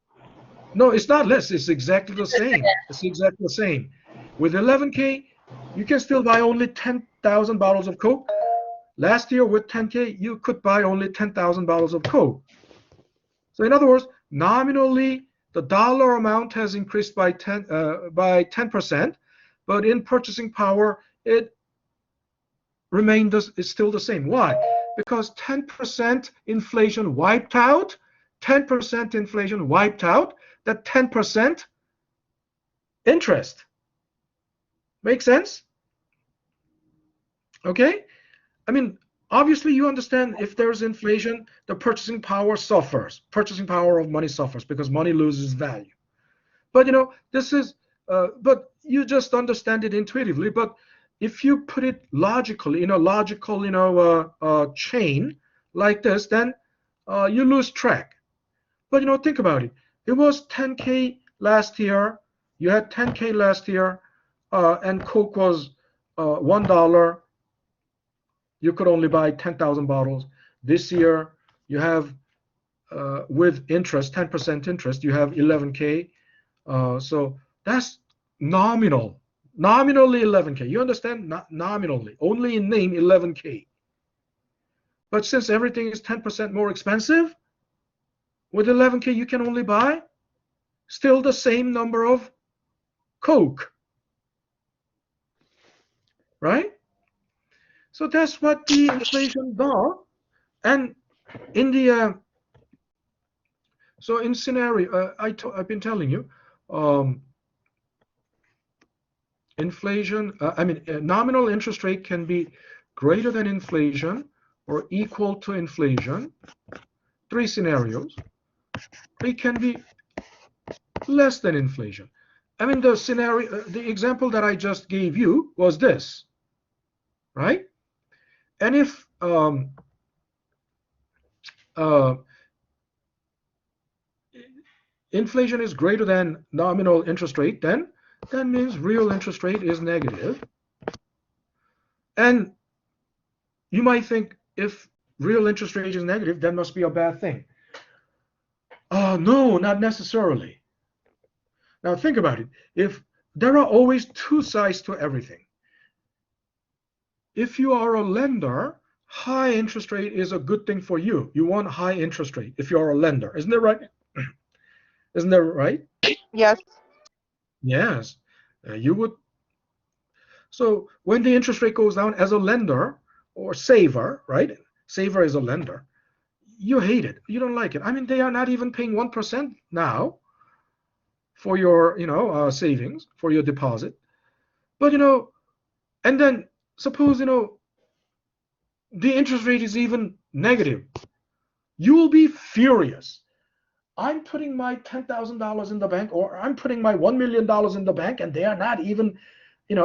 No, it's not less. It's exactly the same. It's exactly the same. With 11K, you can still buy only 10,000 bottles of Coke. Last year with 10K, you could buy only 10,000 bottles of Coke. So in other words, nominally, the dollar amount has increased by 10%, but in purchasing power, it remained is still the same. Why? Because 10% inflation wiped out. 10% inflation wiped out that 10% interest. Make sense? Okay? I mean, obviously you understand if there's inflation, the purchasing power suffers. Purchasing power of money suffers because money loses value. But this is, but you just understand it intuitively. But if you put it logically, in a logical, chain like this, then you lose track. But think about it. It was 10K last year. You had 10K last year, and Coke was $1. You could only buy 10,000 bottles. This year, you have, with interest, 10% interest, you have 11K. So that's nominal. Nominally 11K. You understand? Not nominally. Only in name 11K. But since everything is 10% more expensive, with 11K you can only buy still the same number of Coke. Right? So that's what the inflation does. And in the so in scenario, I've been telling you, inflation, nominal interest rate can be greater than inflation or equal to inflation. 3 scenarios. It can be less than inflation. I mean, the scenario, the example that I just gave you was this, right? And if inflation is greater than nominal interest rate, then that means real interest rate is negative. And you might think if real interest rate is negative, that must be a bad thing. No, not necessarily. Now think about it. If there are always 2 sides to everything. If you are a lender, high interest rate is a good thing for you. You want high interest rate if you are a lender. Isn't that right? Isn't that right? Yes. Yes. You would. So when the interest rate goes down as a lender or saver, right? Saver is a lender. You hate it. You don't like it. I mean, they are not even paying 1% now for your, savings, for your deposit. But, and then suppose, the interest rate is even negative. You will be furious. I'm putting my $10,000 in the bank, or I'm putting my $1 million in the bank, and they are not even, they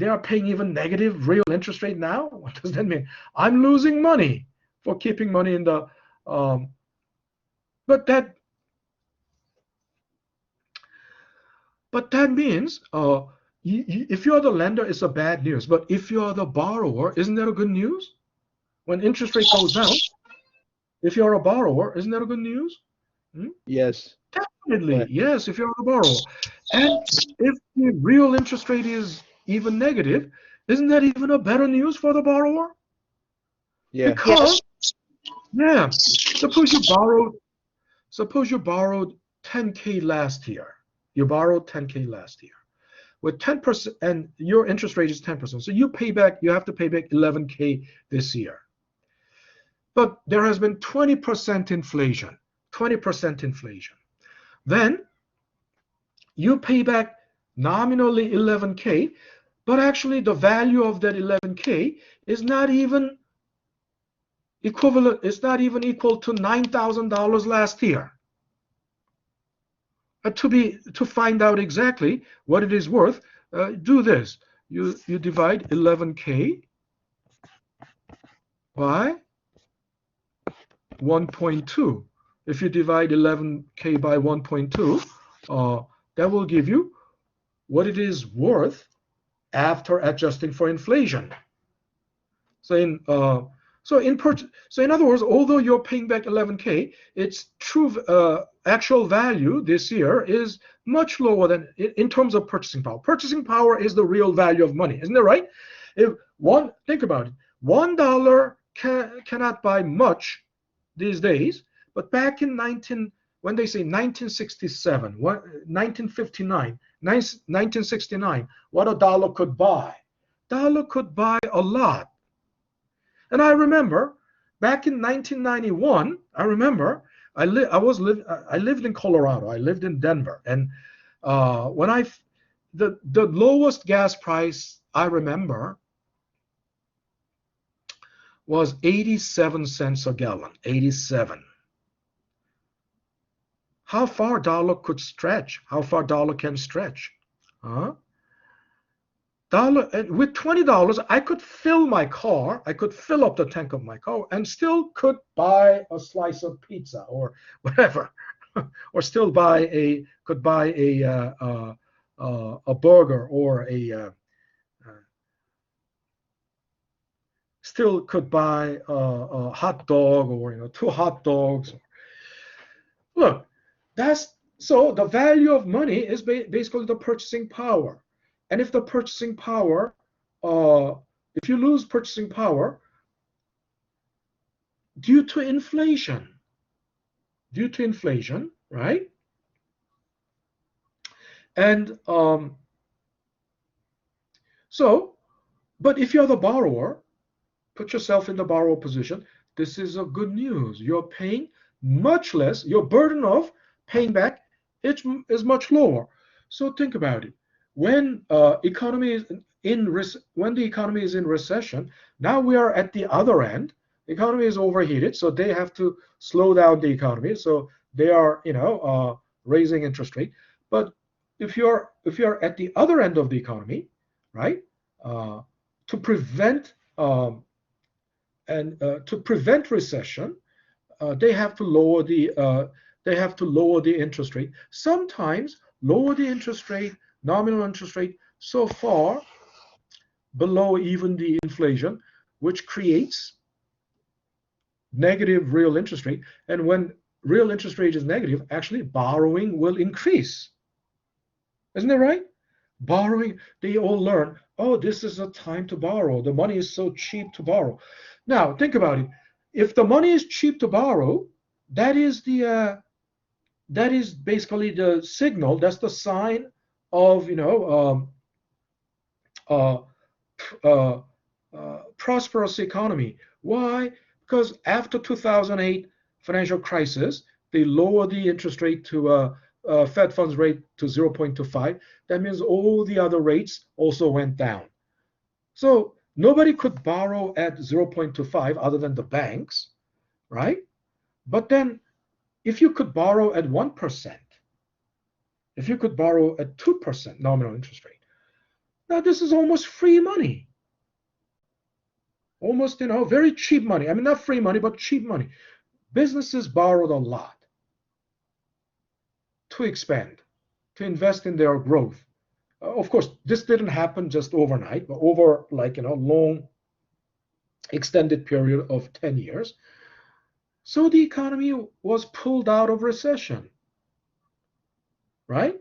are paying even negative real interest rate now. What does that mean? I'm losing money for keeping money in the. But that means if you are the lender, it's a bad news. But if you are the borrower, isn't that a good news? When interest rate goes down, if you're a borrower, isn't that a good news? Yes. Definitely, Right. yes, if you're a borrower. And if the real interest rate is even negative, isn't that even a better news for the borrower? Yeah. Because, yeah, suppose suppose you borrowed 10K last year. You borrowed 10K last year with 10%, and your interest rate is 10%. So you have to pay back 11K this year. But there has been 20% inflation, 20% inflation. Then you pay back nominally 11K, but actually the value of that 11K is not even equivalent, it's not even equal to $9,000 last year. To find out exactly what it is worth, do this. You divide 11K by 1.2. If you divide 11K by 1.2, that will give you what it is worth after adjusting for inflation. So in other words, although you're paying back 11K, its true actual value this year is much lower than in terms of purchasing power. Purchasing power is the real value of money, isn't it right? Think about it. $1 cannot buy much these days, but back in when they say 1967, 1959, 1969, what a dollar could buy. Dollar could buy a lot. And I remember back in 1991, I lived in Colorado. I lived in Denver, and when the lowest gas price I remember was 87 cents a gallon. 87. How far dollar could stretch? How far dollar can stretch? With $20, I could fill my car. I could fill up the tank of my car, and still could buy a slice of pizza or whatever, or still could buy a burger, or still could buy a hot dog, or 2 hot dogs. Look, so the value of money is basically the purchasing power. And if the purchasing power, if you lose purchasing power due to inflation, right? And but if you're the borrower, put yourself in the borrower position. This is a good news. You're paying much less. Your burden of paying back is much lower. So think about it. When the economy is in recession, now we are at the other end. The economy is overheated, so they have to slow down the economy. So they are, raising interest rate. But if you're at the other end of the economy, right, to prevent recession, they have to lower the interest rate. Sometimes lower the interest rate, nominal interest rate, so far below even the inflation, which creates negative real interest rate. And when real interest rate is negative, actually borrowing will increase. Isn't that right? Borrowing, they all learn, oh, this is a time to borrow. The money is so cheap to borrow. Now, think about it. If the money is cheap to borrow, that is basically the signal. That's the sign of prosperous economy. Why? Because after 2008 financial crisis, they lowered the interest rate to Fed funds rate to 0.25. That means all the other rates also went down. So nobody could borrow at 0.25 other than the banks, right? But then if you could borrow at 1%, if you could borrow at 2% nominal interest rate, now this is almost free money. Almost, very cheap money. I mean, not free money, but cheap money. Businesses borrowed a lot to expand, to invest in their growth. Of course, this didn't happen just overnight, but over long extended period of 10 years. So the economy was pulled out of recession, right?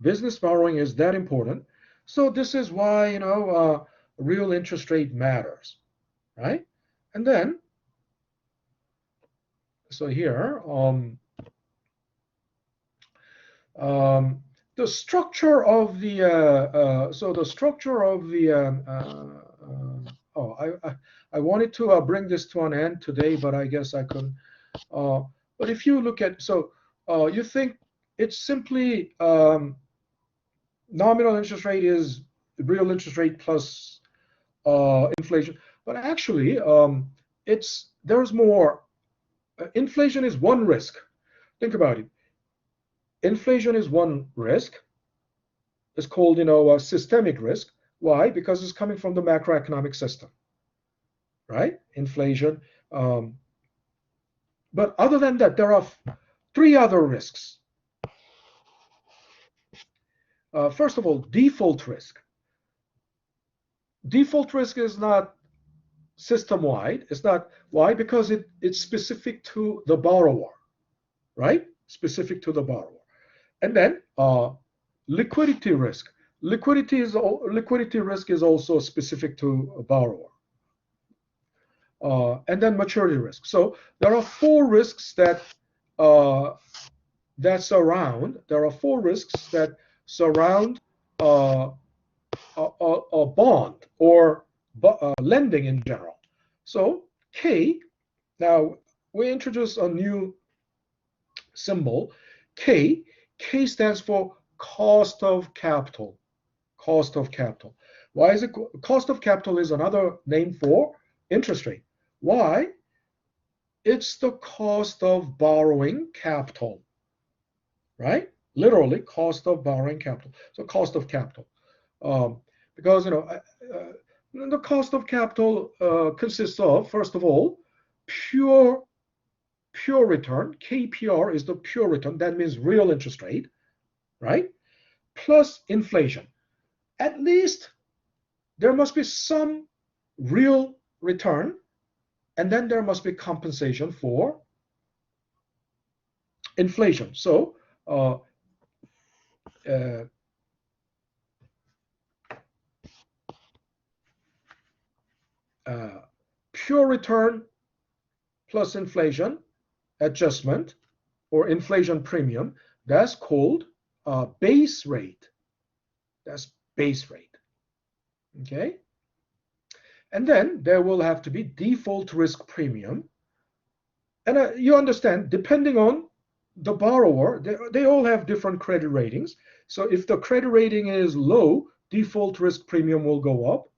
Business borrowing is that important. So this is why, real interest rate matters, right? And then, so here, The structure of the oh, I wanted to bring this to an end today, but I guess I couldn't. But if you look at, you think it's simply nominal interest rate is real interest rate plus inflation, but actually there's more. Inflation is one risk. Think about it. Inflation is one risk. It's called, a systemic risk. Why? Because it's coming from the macroeconomic system, right? Inflation. But other than that, there are three other risks. First of all, default risk. Default risk is not system-wide. It's not. Why? Because it's specific to the borrower, right? Specific to the borrower. And then liquidity risk. Liquidity risk is also specific to a borrower. And then maturity risk. So there are four risks that surround. There are four risks that surround a bond or lending in general. So K. Now we introduce a new symbol, K. K stands for cost of capital. Cost of capital. Why is it? Cost of capital is another name for interest rate. Why? It's the cost of borrowing capital, right? Literally, cost of borrowing capital. So cost of capital, because the cost of capital consists of, first of all, pure return. KPR is the pure return. That means real interest rate, right? Plus inflation. At least there must be some real return, and then there must be compensation for inflation. So pure return plus inflation adjustment or inflation premium, that's called base rate. That's base rate. Okay? And then there will have to be default risk premium. And you understand, depending on the borrower, they all have different credit ratings. So if the credit rating is low, default risk premium will go up.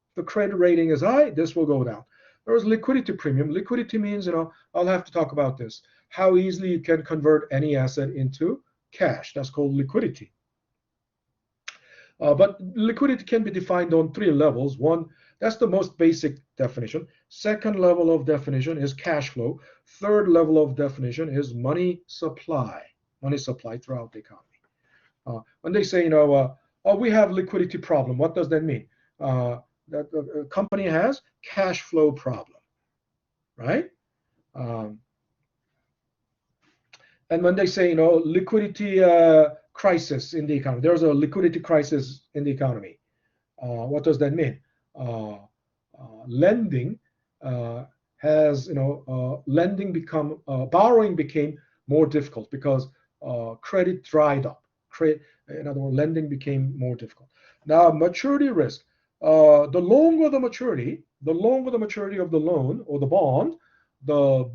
If the credit rating is high, this will go down. There's liquidity premium. Liquidity means, I'll have to talk about this, how easily you can convert any asset into cash. That's called liquidity. But liquidity can be defined on three levels. One, that's the most basic definition. Second level of definition is cash flow. Third level of definition is money supply throughout the economy. When they say, we have liquidity problem, what does that mean? That the company has cash flow problem, right? And when they say, liquidity crisis in the economy, there's a liquidity crisis in the economy. What does that mean? Lending has, borrowing became more difficult because credit dried up. In other words, lending became more difficult. Now, maturity risk. The longer the maturity of the loan or the bond, the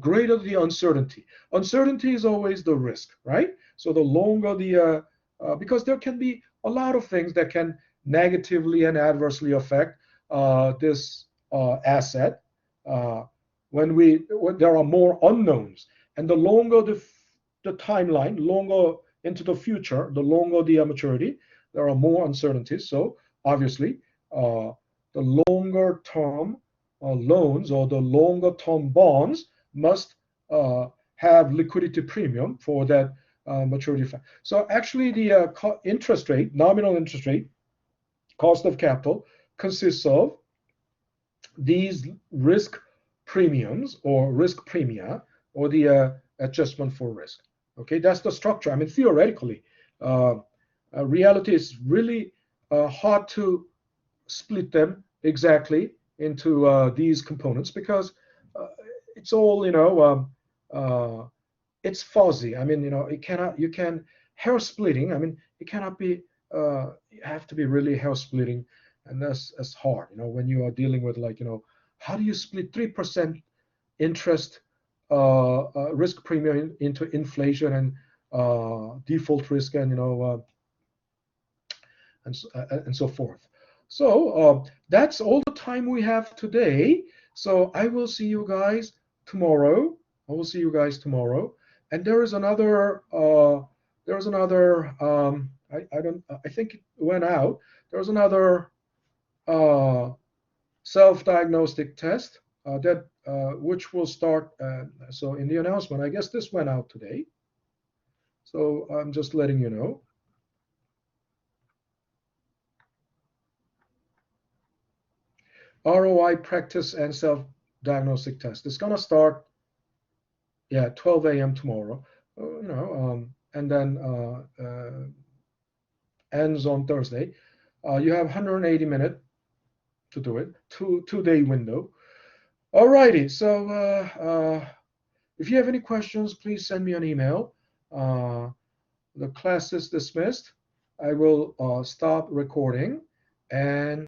greater the uncertainty. Uncertainty is always the risk, right? So the longer because there can be a lot of things that can negatively and adversely affect this asset when there are more unknowns, and the longer the timeline, longer into the future, the longer the maturity, there are more uncertainties. So obviously, the longer term loans or the longer term bonds must have liquidity premium for that maturity. So actually, the interest rate, nominal interest rate, cost of capital, consists of these risk premiums or risk premia or the adjustment for risk. Okay, that's the structure. I mean, theoretically, reality is really hard to split them exactly into these components because it's all, it's fuzzy. I mean, you can hair splitting. I mean, it cannot be. You have to be really hair splitting, and that's hard. When you are dealing with like how do you split 3% interest risk premium into inflation and default risk and and so forth. So that's all the time we have today. So I will see you guys tomorrow. And there is another. I don't. I think it went out. There's another self-diagnostic test that which will start. So in the announcement, I guess this went out today. So I'm just letting you know. ROI practice and self-diagnostic test. It's gonna start, 12 a.m. tomorrow. And then ends on Thursday. You have 180 minutes to do it. Two-day window. Alrighty. So if you have any questions, please send me an email. The class is dismissed. I will stop recording and